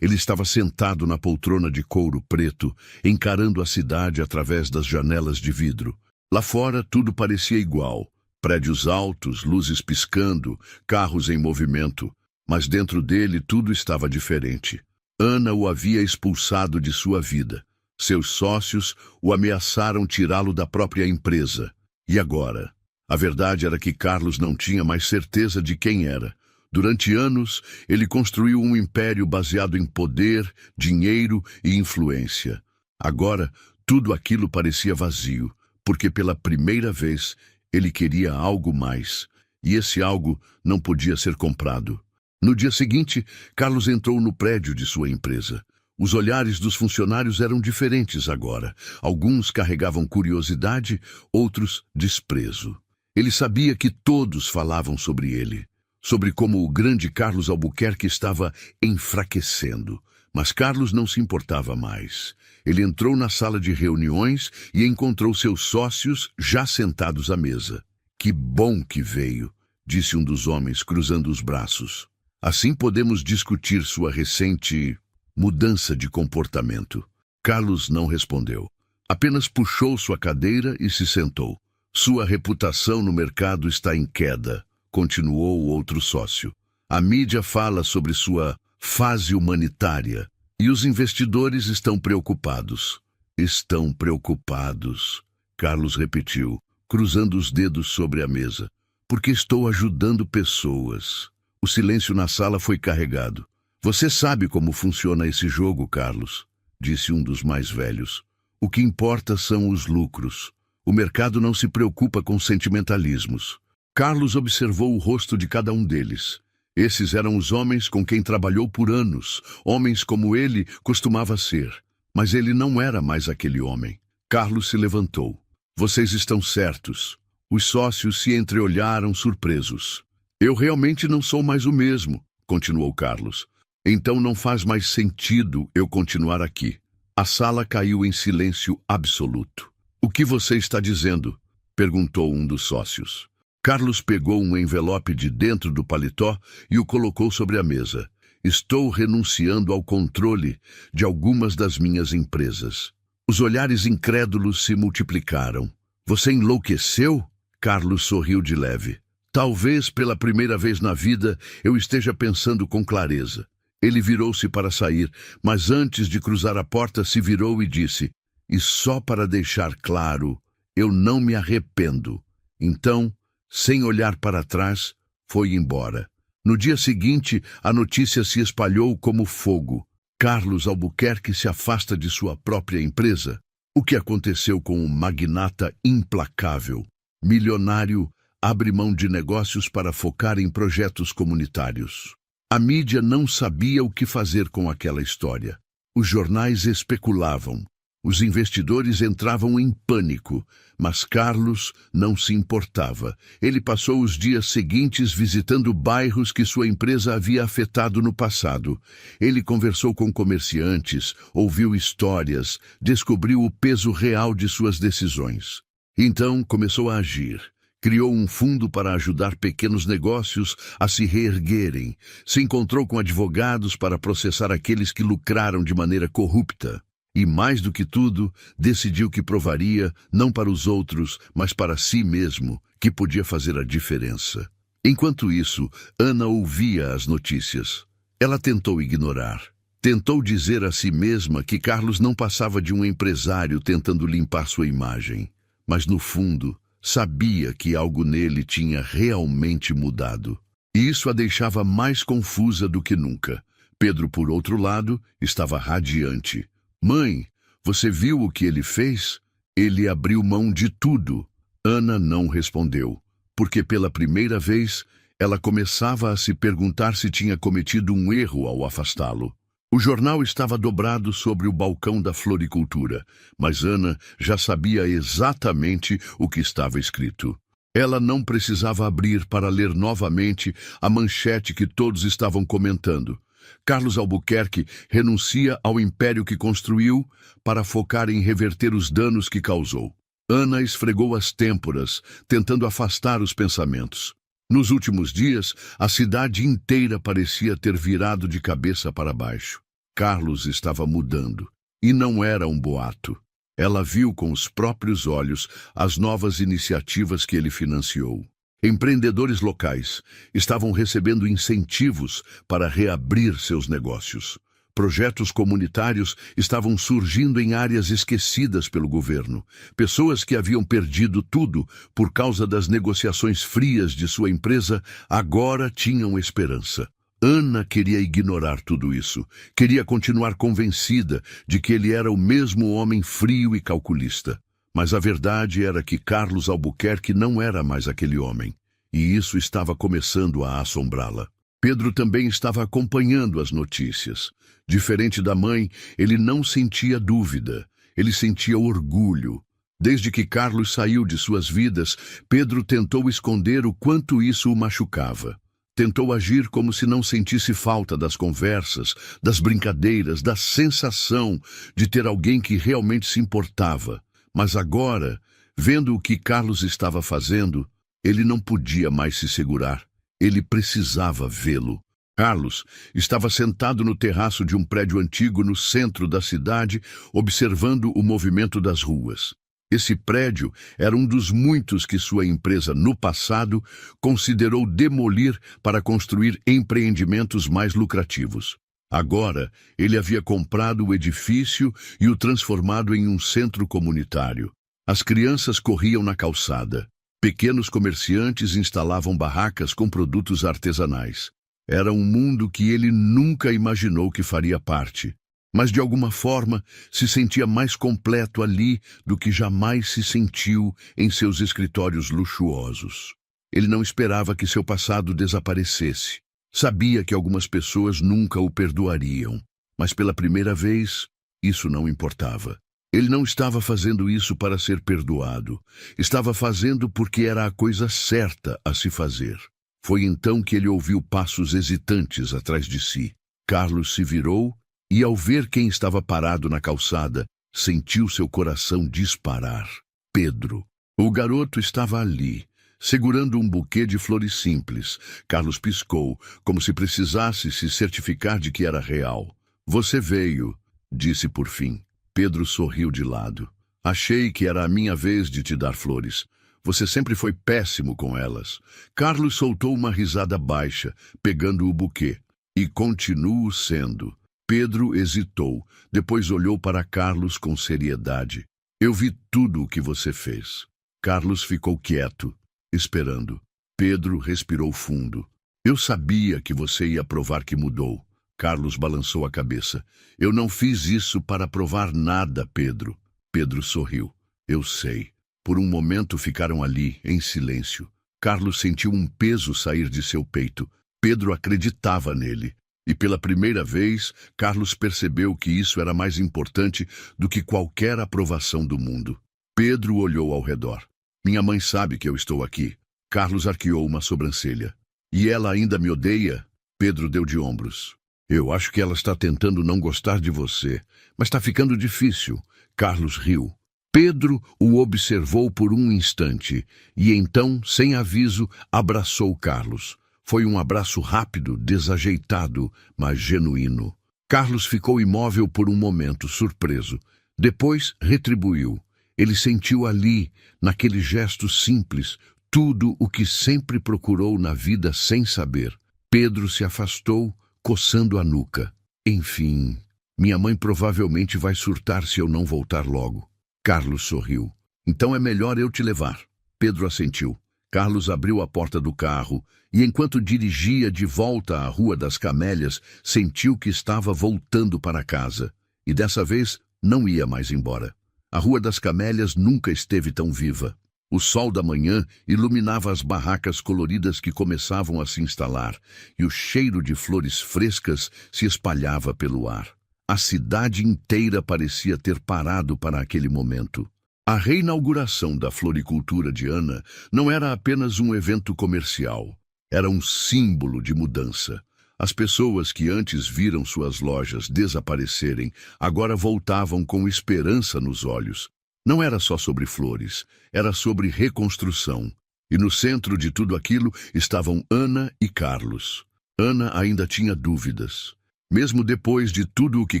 Ele estava sentado na poltrona de couro preto, encarando a cidade através das janelas de vidro. Lá fora tudo parecia igual. Prédios altos, luzes piscando, carros em movimento. Mas dentro dele tudo estava diferente. Ana o havia expulsado de sua vida. Seus sócios o ameaçaram tirá-lo da própria empresa. E agora? A verdade era que Carlos não tinha mais certeza de quem era. Durante anos, ele construiu um império baseado em poder, dinheiro e influência. Agora, tudo aquilo parecia vazio, porque pela primeira vez ele queria algo mais, e esse algo não podia ser comprado. No dia seguinte, Carlos entrou no prédio de sua empresa. Os olhares dos funcionários eram diferentes agora. Alguns carregavam curiosidade, outros desprezo. Ele sabia que todos falavam sobre ele, sobre como o grande Carlos Albuquerque estava enfraquecendo. Mas Carlos não se importava mais. Ele entrou na sala de reuniões e encontrou seus sócios já sentados à mesa. Que bom que veio, disse um dos homens, cruzando os braços. Assim podemos discutir sua recente mudança de comportamento. Carlos não respondeu. Apenas puxou sua cadeira e se sentou. Sua reputação no mercado está em queda, continuou o outro sócio. A mídia fala sobre sua fase humanitária e os investidores estão preocupados. Estão preocupados, Carlos repetiu, cruzando os dedos sobre a mesa. Porque estou ajudando pessoas. O silêncio na sala foi carregado. Você sabe como funciona esse jogo, Carlos, disse um dos mais velhos. O que importa são os lucros. O mercado não se preocupa com sentimentalismos. Carlos observou o rosto de cada um deles. Esses eram os homens com quem trabalhou por anos, homens como ele costumava ser. Mas ele não era mais aquele homem. Carlos se levantou. Vocês estão certos. Os sócios se entreolharam surpresos. Eu realmente não sou mais o mesmo, continuou Carlos. Então não faz mais sentido eu continuar aqui. A sala caiu em silêncio absoluto. O que você está dizendo? Perguntou um dos sócios. Carlos pegou um envelope de dentro do paletó e o colocou sobre a mesa. Estou renunciando ao controle de algumas das minhas empresas. Os olhares incrédulos se multiplicaram. Você enlouqueceu? Carlos sorriu de leve. Talvez pela primeira vez na vida eu esteja pensando com clareza. Ele virou-se para sair, mas antes de cruzar a porta se virou e disse: e só para deixar claro, eu não me arrependo. Então, sem olhar para trás, foi embora. No dia seguinte, a notícia se espalhou como fogo. Carlos Albuquerque se afasta de sua própria empresa. O que aconteceu com um magnata implacável? Milionário abre mão de negócios para focar em projetos comunitários. A mídia não sabia o que fazer com aquela história. Os jornais especulavam. Os investidores entravam em pânico, mas Carlos não se importava. Ele passou os dias seguintes visitando bairros que sua empresa havia afetado no passado. Ele conversou com comerciantes, ouviu histórias, descobriu o peso real de suas decisões. Então começou a agir. Criou um fundo para ajudar pequenos negócios a se reerguerem. Se encontrou com advogados para processar aqueles que lucraram de maneira corrupta. E, mais do que tudo, decidiu que provaria, não para os outros, mas para si mesmo, que podia fazer a diferença. Enquanto isso, Ana ouvia as notícias. Ela tentou ignorar. Tentou dizer a si mesma que Carlos não passava de um empresário tentando limpar sua imagem. Mas, no fundo, sabia que algo nele tinha realmente mudado. E isso a deixava mais confusa do que nunca. Pedro, por outro lado, estava radiante. Mãe, você viu o que ele fez? Ele abriu mão de tudo. Ana não respondeu, porque pela primeira vez ela começava a se perguntar se tinha cometido um erro ao afastá-lo. O jornal estava dobrado sobre o balcão da floricultura, mas Ana já sabia exatamente o que estava escrito. Ela não precisava abrir para ler novamente a manchete que todos estavam comentando. Carlos Albuquerque renuncia ao império que construiu para focar em reverter os danos que causou. Ana esfregou as têmporas, tentando afastar os pensamentos. Nos últimos dias, a cidade inteira parecia ter virado de cabeça para baixo. Carlos estava mudando, e não era um boato. Ela viu com os próprios olhos as novas iniciativas que ele financiou. Empreendedores locais estavam recebendo incentivos para reabrir seus negócios. Projetos comunitários estavam surgindo em áreas esquecidas pelo governo. Pessoas que haviam perdido tudo por causa das negociações frias de sua empresa agora tinham esperança. Ana queria ignorar tudo isso. Queria continuar convencida de que ele era o mesmo homem frio e calculista. Mas a verdade era que Carlos Albuquerque não era mais aquele homem, e isso estava começando a assombrá-la. Pedro também estava acompanhando as notícias. Diferente da mãe, ele não sentia dúvida, ele sentia orgulho. Desde que Carlos saiu de suas vidas, Pedro tentou esconder o quanto isso o machucava. Tentou agir como se não sentisse falta das conversas, das brincadeiras, da sensação de ter alguém que realmente se importava. Mas agora, vendo o que Carlos estava fazendo, ele não podia mais se segurar. Ele precisava vê-lo. Carlos estava sentado no terraço de um prédio antigo no centro da cidade, observando o movimento das ruas. Esse prédio era um dos muitos que sua empresa, no passado, considerou demolir para construir empreendimentos mais lucrativos. Agora, ele havia comprado o edifício e o transformado em um centro comunitário. As crianças corriam na calçada. Pequenos comerciantes instalavam barracas com produtos artesanais. Era um mundo que ele nunca imaginou que faria parte. Mas, de alguma forma, se sentia mais completo ali do que jamais se sentiu em seus escritórios luxuosos. Ele não esperava que seu passado desaparecesse. Sabia que algumas pessoas nunca o perdoariam, mas pela primeira vez, isso não importava. Ele não estava fazendo isso para ser perdoado. Estava fazendo porque era a coisa certa a se fazer. Foi então que ele ouviu passos hesitantes atrás de si. Carlos se virou e, ao ver quem estava parado na calçada, sentiu seu coração disparar. Pedro. O garoto estava ali, segurando um buquê de flores simples. Carlos piscou, como se precisasse se certificar de que era real. Você veio, disse por fim. Pedro sorriu de lado. Achei que era a minha vez de te dar flores. Você sempre foi péssimo com elas. Carlos soltou uma risada baixa, pegando o buquê. E continuo sendo. Pedro hesitou, depois olhou para Carlos com seriedade. Eu vi tudo o que você fez. Carlos ficou quieto, esperando. Pedro respirou fundo. Eu sabia que você ia provar que mudou. Carlos balançou a cabeça. Eu não fiz isso para provar nada, Pedro. Pedro sorriu. Eu sei. Por um momento ficaram ali, em silêncio. Carlos sentiu um peso sair de seu peito. Pedro acreditava nele. E pela primeira vez, Carlos percebeu que isso era mais importante do que qualquer aprovação do mundo. Pedro olhou ao redor. Minha mãe sabe que eu estou aqui. Carlos arqueou uma sobrancelha. E ela ainda me odeia? Pedro deu de ombros. Eu acho que ela está tentando não gostar de você, mas está ficando difícil. Carlos riu. Pedro o observou por um instante e então, sem aviso, abraçou Carlos. Foi um abraço rápido, desajeitado, mas genuíno. Carlos ficou imóvel por um momento, surpreso. Depois retribuiu. Ele sentiu ali, naquele gesto simples, tudo o que sempre procurou na vida sem saber. Pedro se afastou, coçando a nuca. Enfim, minha mãe provavelmente vai surtar se eu não voltar logo. Carlos sorriu. Então é melhor eu te levar. Pedro assentiu. Carlos abriu a porta do carro e, enquanto dirigia de volta à Rua das Camélias, sentiu que estava voltando para casa. E dessa vez não ia mais embora. A Rua das Camélias nunca esteve tão viva. O sol da manhã iluminava as barracas coloridas que começavam a se instalar, e o cheiro de flores frescas se espalhava pelo ar. A cidade inteira parecia ter parado para aquele momento. A reinauguração da floricultura de Ana não era apenas um evento comercial. Era um símbolo de mudança. As pessoas que antes viram suas lojas desaparecerem, agora voltavam com esperança nos olhos. Não era só sobre flores, era sobre reconstrução. E no centro de tudo aquilo estavam Ana e Carlos. Ana ainda tinha dúvidas. Mesmo depois de tudo o que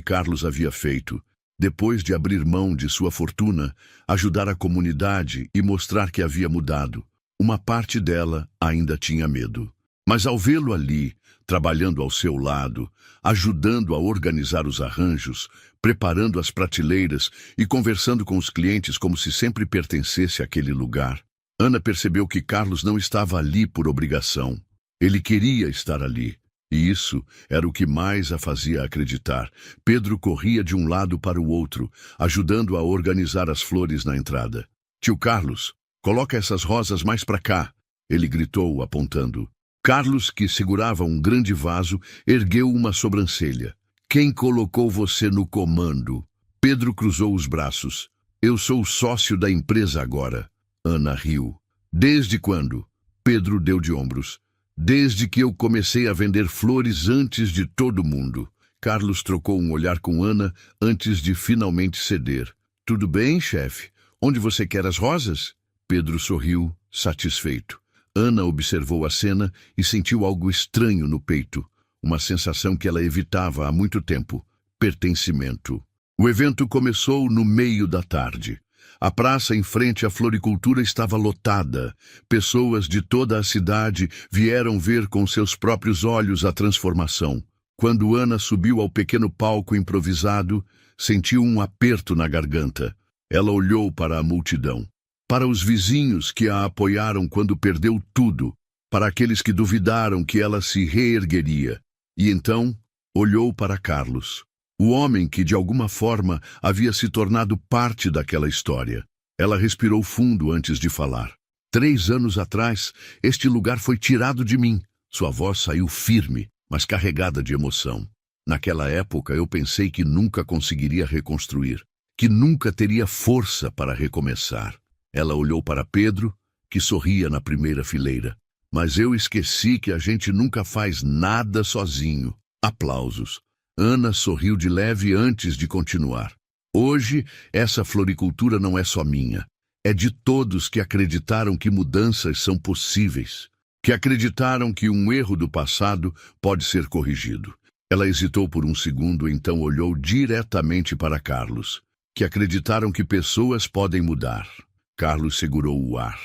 Carlos havia feito, depois de abrir mão de sua fortuna, ajudar a comunidade e mostrar que havia mudado, uma parte dela ainda tinha medo. Mas ao vê-lo ali, trabalhando ao seu lado, ajudando a organizar os arranjos, preparando as prateleiras e conversando com os clientes como se sempre pertencesse àquele lugar, Ana percebeu que Carlos não estava ali por obrigação. Ele queria estar ali. E isso era o que mais a fazia acreditar. Pedro corria de um lado para o outro, ajudando a organizar as flores na entrada. Tio Carlos, coloca essas rosas mais para cá, ele gritou, apontando. Carlos, que segurava um grande vaso, ergueu uma sobrancelha. Quem colocou você no comando? Pedro cruzou os braços. Eu sou o sócio da empresa agora. Ana riu. Desde quando? Pedro deu de ombros. Desde que eu comecei a vender flores antes de todo mundo. Carlos trocou um olhar com Ana antes de finalmente ceder. Tudo bem, chefe? Onde você quer as rosas? Pedro sorriu, satisfeito. Ana observou a cena e sentiu algo estranho no peito. Uma sensação que ela evitava há muito tempo. Pertencimento. O evento começou no meio da tarde. A praça em frente à floricultura estava lotada. Pessoas de toda a cidade vieram ver com seus próprios olhos a transformação. Quando Ana subiu ao pequeno palco improvisado, sentiu um aperto na garganta. Ela olhou para a multidão. Para os vizinhos que a apoiaram quando perdeu tudo. Para aqueles que duvidaram que ela se reergueria. E então, olhou para Carlos. O homem que, de alguma forma, havia se tornado parte daquela história. Ela respirou fundo antes de falar. 3 anos atrás, este lugar foi tirado de mim. Sua voz saiu firme, mas carregada de emoção. Naquela época, eu pensei que nunca conseguiria reconstruir, que nunca teria força para recomeçar. Ela olhou para Pedro, que sorria na primeira fileira. Mas eu esqueci que a gente nunca faz nada sozinho. Aplausos. Ana sorriu de leve antes de continuar. Hoje, essa floricultura não é só minha. É de todos que acreditaram que mudanças são possíveis. Que acreditaram que um erro do passado pode ser corrigido. Ela hesitou por um segundo, então olhou diretamente para Carlos. Que acreditaram que pessoas podem mudar. Carlos segurou o ar.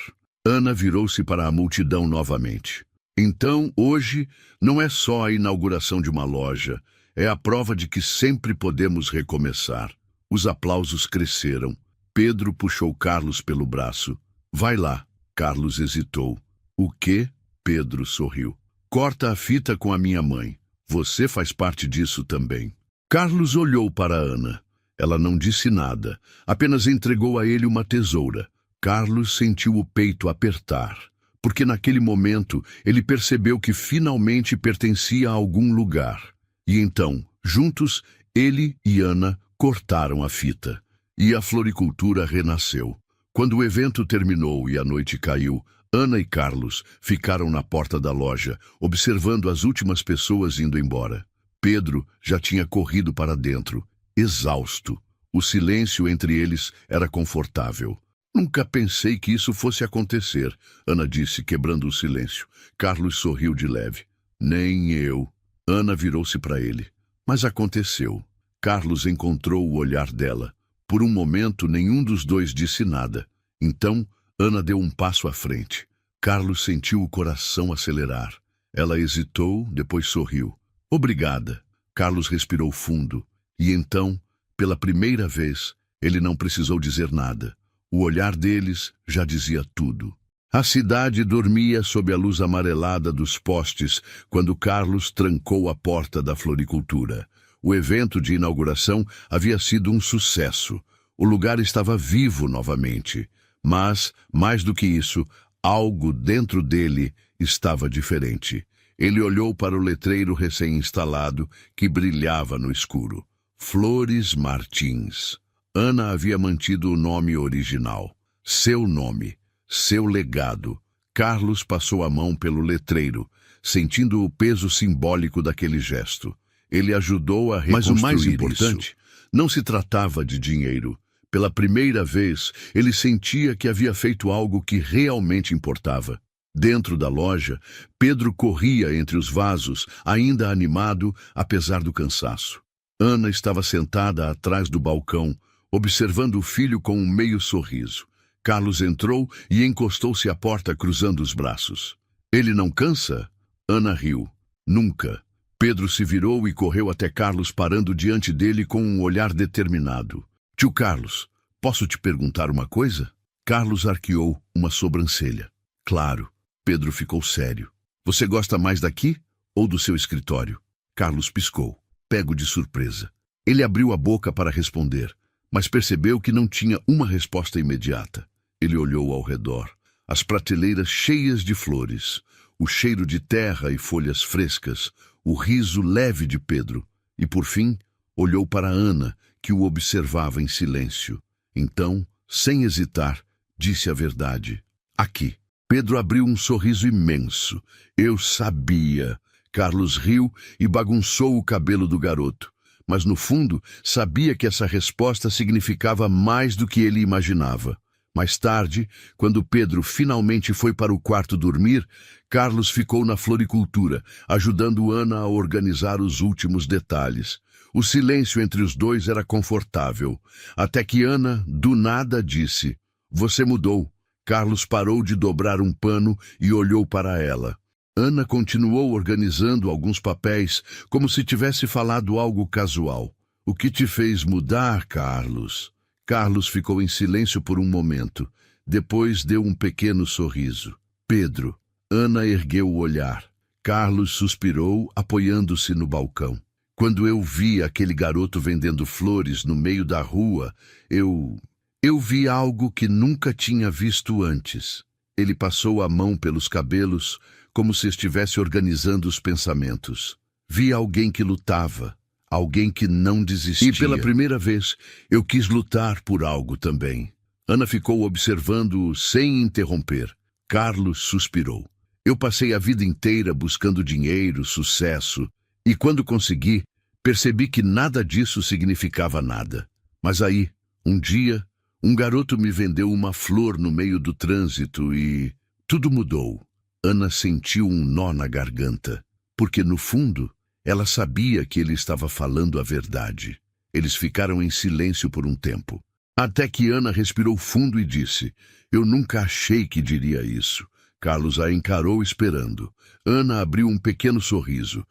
Ana virou-se para a multidão novamente. Então, hoje, não é só a inauguração de uma loja. É a prova de que sempre podemos recomeçar. Os aplausos cresceram. Pedro puxou Carlos pelo braço. Vai lá. Carlos hesitou. O quê? Pedro sorriu. Corta a fita com a minha mãe. Você faz parte disso também. Carlos olhou para Ana. Ela não disse nada, apenas entregou a ele uma tesoura. Carlos sentiu o peito apertar, porque naquele momento ele percebeu que finalmente pertencia a algum lugar. E então, juntos, ele e Ana cortaram a fita. E a floricultura renasceu. Quando o evento terminou e a noite caiu, Ana e Carlos ficaram na porta da loja, observando as últimas pessoas indo embora. Pedro já tinha corrido para dentro, exausto. O silêncio entre eles era confortável. Nunca pensei que isso fosse acontecer, Ana disse, quebrando o silêncio. Carlos sorriu de leve. Nem eu. Ana virou-se para ele. Mas aconteceu. Carlos encontrou o olhar dela. Por um momento, nenhum dos dois disse nada. Então, Ana deu um passo à frente. Carlos sentiu o coração acelerar. Ela hesitou, depois sorriu. Obrigada. Carlos respirou fundo. E então, pela primeira vez, ele não precisou dizer nada. O olhar deles já dizia tudo. A cidade dormia sob a luz amarelada dos postes quando Carlos trancou a porta da floricultura. O evento de inauguração havia sido um sucesso. O lugar estava vivo novamente. Mas, mais do que isso, algo dentro dele estava diferente. Ele olhou para o letreiro recém-instalado que brilhava no escuro. Flores Martins. Ana havia mantido o nome original. Seu nome, seu legado. Carlos passou a mão pelo letreiro, sentindo o peso simbólico daquele gesto. Ele ajudou a reconstruir. Mas o mais importante, não se tratava de dinheiro. Pela primeira vez, ele sentia que havia feito algo que realmente importava. Dentro da loja, Pedro corria entre os vasos, ainda animado, apesar do cansaço. Ana estava sentada atrás do balcão, observando o filho com um meio sorriso. Carlos entrou e encostou-se à porta, cruzando os braços. Ele não cansa? Ana riu. Nunca. Pedro se virou e correu até Carlos, parando diante dele com um olhar determinado. Tio Carlos, posso te perguntar uma coisa? Carlos arqueou uma sobrancelha. Claro. Pedro ficou sério. Você gosta mais daqui ou do seu escritório? Carlos piscou, pego de surpresa. Ele abriu a boca para responder, mas percebeu que não tinha uma resposta imediata. Ele olhou ao redor, as prateleiras cheias de flores, o cheiro de terra e folhas frescas, o riso leve de Pedro, e por fim, olhou para Ana, que o observava em silêncio. Então, sem hesitar, disse a verdade. Aqui. Pedro abriu um sorriso imenso. Eu sabia. Carlos riu e bagunçou o cabelo do garoto. Mas no fundo, sabia que essa resposta significava mais do que ele imaginava. Mais tarde, quando Pedro finalmente foi para o quarto dormir, Carlos ficou na floricultura, ajudando Ana a organizar os últimos detalhes. O silêncio entre os dois era confortável, até que Ana, do nada, disse: Você mudou. Carlos parou de dobrar um pano e olhou para ela. Ana continuou organizando alguns papéis, como se tivesse falado algo casual. O que te fez mudar, Carlos? Carlos ficou em silêncio por um momento. Depois deu um pequeno sorriso. Pedro. Ana ergueu o olhar. Carlos suspirou, apoiando-se no balcão. Quando eu vi aquele garoto vendendo flores no meio da rua, Eu vi algo que nunca tinha visto antes. Ele passou a mão pelos cabelos, como se estivesse organizando os pensamentos. Vi alguém que lutava, alguém que não desistia. E pela primeira vez, eu quis lutar por algo também. Ana ficou observando-o sem interromper. Carlos suspirou. Eu passei a vida inteira buscando dinheiro, sucesso, e quando consegui, percebi que nada disso significava nada. Mas aí, um dia, um garoto me vendeu uma flor no meio do trânsito e tudo mudou. Ana sentiu um nó na garganta, porque no fundo, ela sabia que ele estava falando a verdade. Eles ficaram em silêncio por um tempo, até que Ana respirou fundo e disse: Eu nunca achei que diria isso. Carlos a encarou esperando. Ana abriu um pequeno sorriso.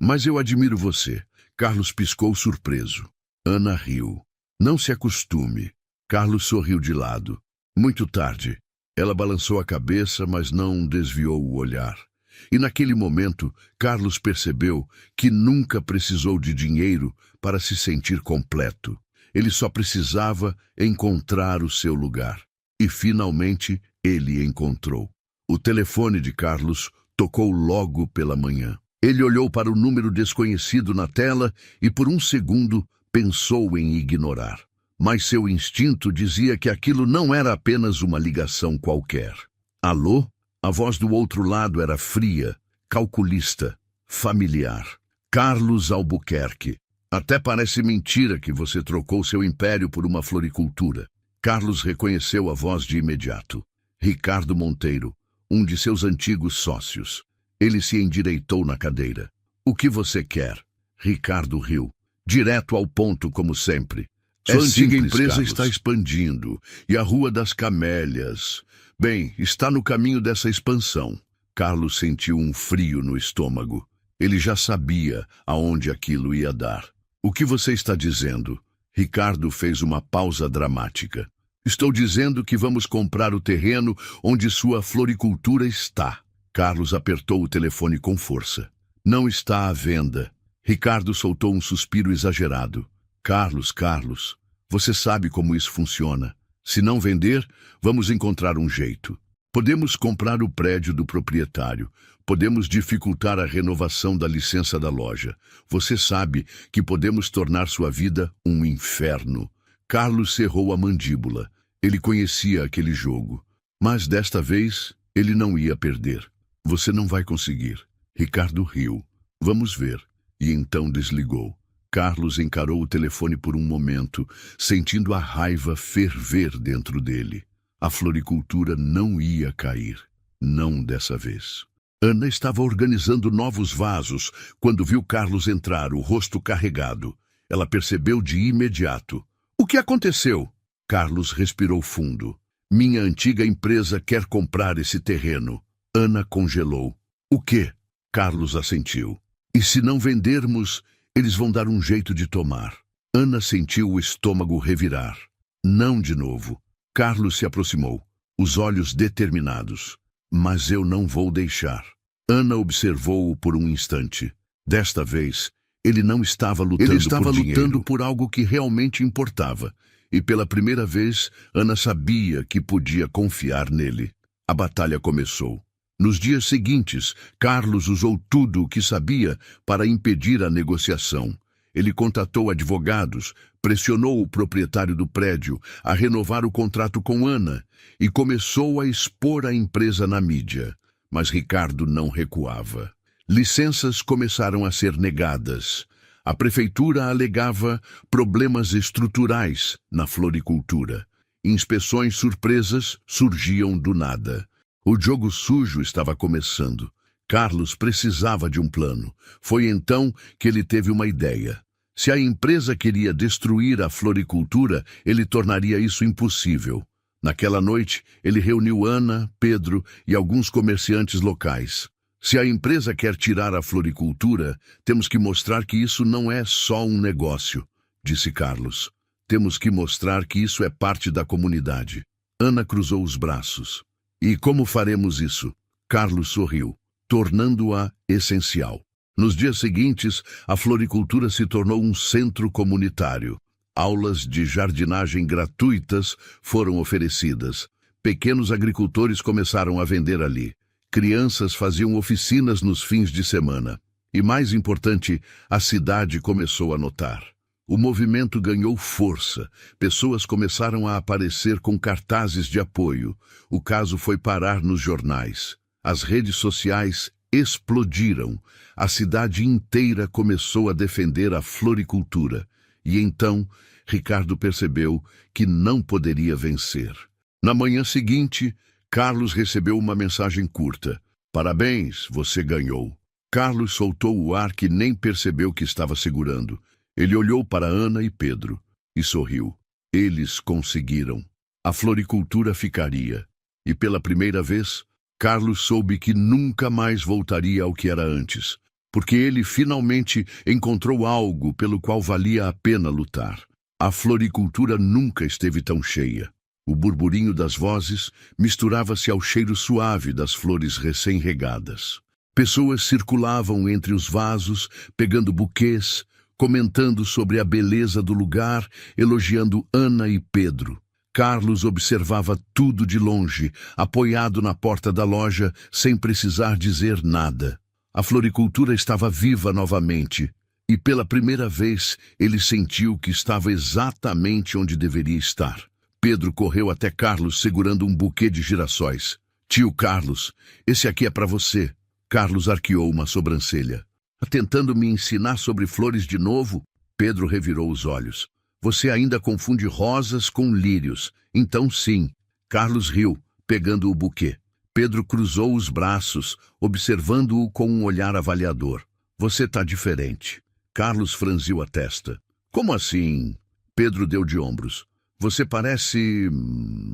Mas eu admiro você. Carlos piscou surpreso. Ana riu. Não se acostume. Carlos sorriu de lado. Muito tarde. Ela balançou a cabeça, mas não desviou o olhar. E naquele momento, Carlos percebeu que nunca precisou de dinheiro para se sentir completo. Ele só precisava encontrar o seu lugar. E finalmente ele encontrou. O telefone de Carlos tocou logo pela manhã. Ele olhou para o número desconhecido na tela e por um segundo pensou em ignorar. Mas seu instinto dizia que aquilo não era apenas uma ligação qualquer. Alô? A voz do outro lado era fria, calculista, familiar. Carlos Albuquerque. Até parece mentira que você trocou seu império por uma floricultura. Carlos reconheceu a voz de imediato. Ricardo Monteiro, um de seus antigos sócios. Ele se endireitou na cadeira. O que você quer? Ricardo riu. Direto ao ponto, como sempre. Sua antiga empresa está expandindo, e a Rua das Camélias... Bem, está no caminho dessa expansão. Carlos sentiu um frio no estômago. Ele já sabia aonde aquilo ia dar. O que você está dizendo? Ricardo fez uma pausa dramática. Estou dizendo que vamos comprar o terreno onde sua floricultura está. Carlos apertou o telefone com força. Não está à venda. Ricardo soltou um suspiro exagerado. Carlos, você sabe como isso funciona. Se não vender, vamos encontrar um jeito. Podemos comprar o prédio do proprietário. Podemos dificultar a renovação da licença da loja. Você sabe que podemos tornar sua vida um inferno. Carlos cerrou a mandíbula. Ele conhecia aquele jogo. Mas desta vez, ele não ia perder. Você não vai conseguir. Ricardo riu. Vamos ver. E então desligou. Carlos encarou o telefone por um momento, sentindo a raiva ferver dentro dele. A floricultura não ia cair. Não dessa vez. Ana estava organizando novos vasos quando viu Carlos entrar, o rosto carregado. Ela percebeu de imediato. O que aconteceu? Carlos respirou fundo. Minha antiga empresa quer comprar esse terreno. Ana congelou. O quê? Carlos assentiu. E se não vendermos, eles vão dar um jeito de tomar. Ana sentiu o estômago revirar. Não de novo. Carlos se aproximou, os olhos determinados. Mas eu não vou deixar. Ana observou-o por um instante. Desta vez, ele não estava lutando por dinheiro. Lutando por algo que realmente importava. E pela primeira vez, Ana sabia que podia confiar nele. A batalha começou. Nos dias seguintes, Carlos usou tudo o que sabia para impedir a negociação. Ele contatou advogados, pressionou o proprietário do prédio a renovar o contrato com Ana e começou a expor a empresa na mídia. Mas Ricardo não recuava. Licenças começaram a ser negadas. A prefeitura alegava problemas estruturais na floricultura. Inspeções surpresas surgiam do nada. O jogo sujo estava começando. Carlos precisava de um plano. Foi então que ele teve uma ideia. Se a empresa queria destruir a floricultura, ele tornaria isso impossível. Naquela noite, ele reuniu Ana, Pedro e alguns comerciantes locais. Se a empresa quer tirar a floricultura, temos que mostrar que isso não é só um negócio, disse Carlos. Temos que mostrar que isso é parte da comunidade. Ana cruzou os braços. E como faremos isso? Carlos sorriu, tornando-a essencial. Nos dias seguintes, a floricultura se tornou um centro comunitário. Aulas de jardinagem gratuitas foram oferecidas. Pequenos agricultores começaram a vender ali. Crianças faziam oficinas nos fins de semana. E mais importante, a cidade começou a notar. O movimento ganhou força. Pessoas começaram a aparecer com cartazes de apoio. O caso foi parar nos jornais. As redes sociais explodiram. A cidade inteira começou a defender a floricultura. E então, Ricardo percebeu que não poderia vencer. Na manhã seguinte, Carlos recebeu uma mensagem curta. Parabéns, você ganhou. Carlos soltou o ar que nem percebeu que estava segurando. Ele olhou para Ana e Pedro e sorriu. Eles conseguiram. A floricultura ficaria. E pela primeira vez, Carlos soube que nunca mais voltaria ao que era antes, porque ele finalmente encontrou algo pelo qual valia a pena lutar. A floricultura nunca esteve tão cheia. O burburinho das vozes misturava-se ao cheiro suave das flores recém-regadas. Pessoas circulavam entre os vasos, pegando buquês, comentando sobre a beleza do lugar, elogiando Ana e Pedro. Carlos observava tudo de longe, apoiado na porta da loja, sem precisar dizer nada. A floricultura estava viva novamente, e pela primeira vez ele sentiu que estava exatamente onde deveria estar. Pedro correu até Carlos segurando um buquê de girassóis. Tio Carlos, esse aqui é para você. Carlos arqueou uma sobrancelha. Tentando me ensinar sobre flores de novo? Pedro revirou os olhos. Você ainda confunde rosas com lírios. Então sim. Carlos riu, pegando o buquê. Pedro cruzou os braços, observando-o com um olhar avaliador. Você tá diferente. Carlos franziu a testa. Como assim? Pedro deu de ombros. Você parece,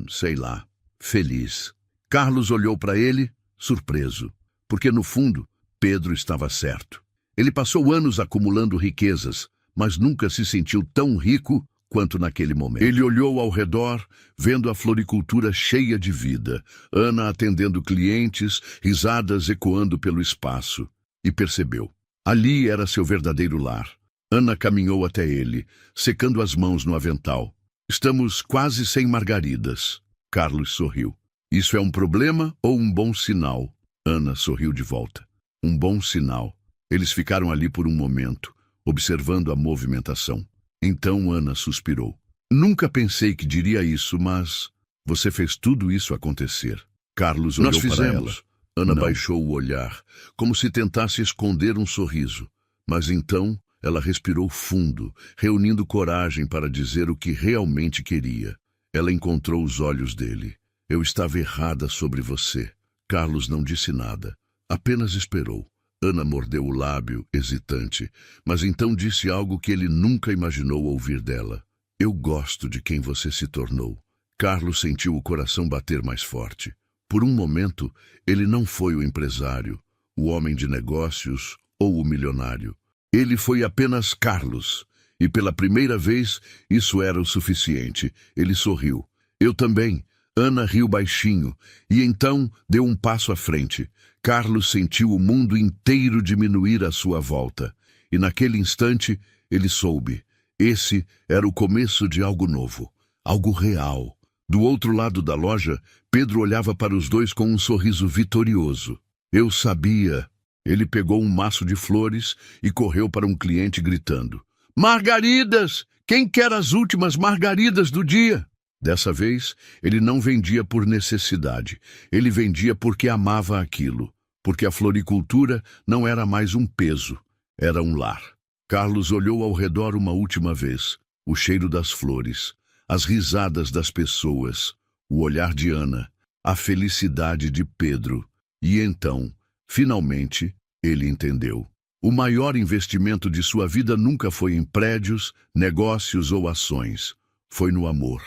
sei lá, feliz. Carlos olhou para ele, surpreso, porque no fundo, Pedro estava certo. Ele passou anos acumulando riquezas, mas nunca se sentiu tão rico quanto naquele momento. Ele olhou ao redor, vendo a floricultura cheia de vida, Ana atendendo clientes, risadas ecoando pelo espaço, e percebeu. Ali era seu verdadeiro lar. Ana caminhou até ele, secando as mãos no avental. Estamos quase sem margaridas. Carlos sorriu. Isso é um problema ou um bom sinal? Ana sorriu de volta. Um bom sinal. Eles ficaram ali por um momento, observando a movimentação. Então Ana suspirou. Nunca pensei que diria isso, mas você fez tudo isso acontecer. Carlos olhou para ela. Ana baixou o olhar, como se tentasse esconder um sorriso. Mas então ela respirou fundo, reunindo coragem para dizer o que realmente queria. Ela encontrou os olhos dele. Eu estava errada sobre você. Carlos não disse nada, apenas esperou. Ana mordeu o lábio, hesitante, mas então disse algo que ele nunca imaginou ouvir dela. Eu gosto de quem você se tornou. Carlos sentiu o coração bater mais forte. Por um momento, ele não foi o empresário, o homem de negócios ou o milionário. Ele foi apenas Carlos, e pela primeira vez isso era o suficiente. Ele sorriu. Eu também. Ana riu baixinho, e então deu um passo à frente. Carlos sentiu o mundo inteiro diminuir à sua volta, e naquele instante ele soube. Esse era o começo de algo novo, algo real. Do outro lado da loja, Pedro olhava para os dois com um sorriso vitorioso. Eu sabia. Ele pegou um maço de flores e correu para um cliente gritando. Margaridas! Quem quer as últimas margaridas do dia? Dessa vez, ele não vendia por necessidade. Ele vendia porque amava aquilo. Porque a floricultura não era mais um peso, era um lar. Carlos olhou ao redor uma última vez. O cheiro das flores, as risadas das pessoas, o olhar de Ana, a felicidade de Pedro. E então, finalmente, ele entendeu. O maior investimento de sua vida nunca foi em prédios, negócios ou ações. Foi no amor.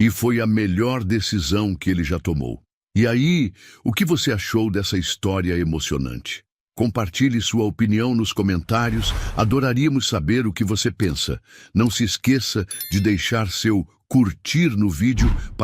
E foi a melhor decisão que ele já tomou. E aí, o que você achou dessa história emocionante? Compartilhe sua opinião nos comentários, adoraríamos saber o que você pensa. Não se esqueça de deixar seu curtir no vídeo para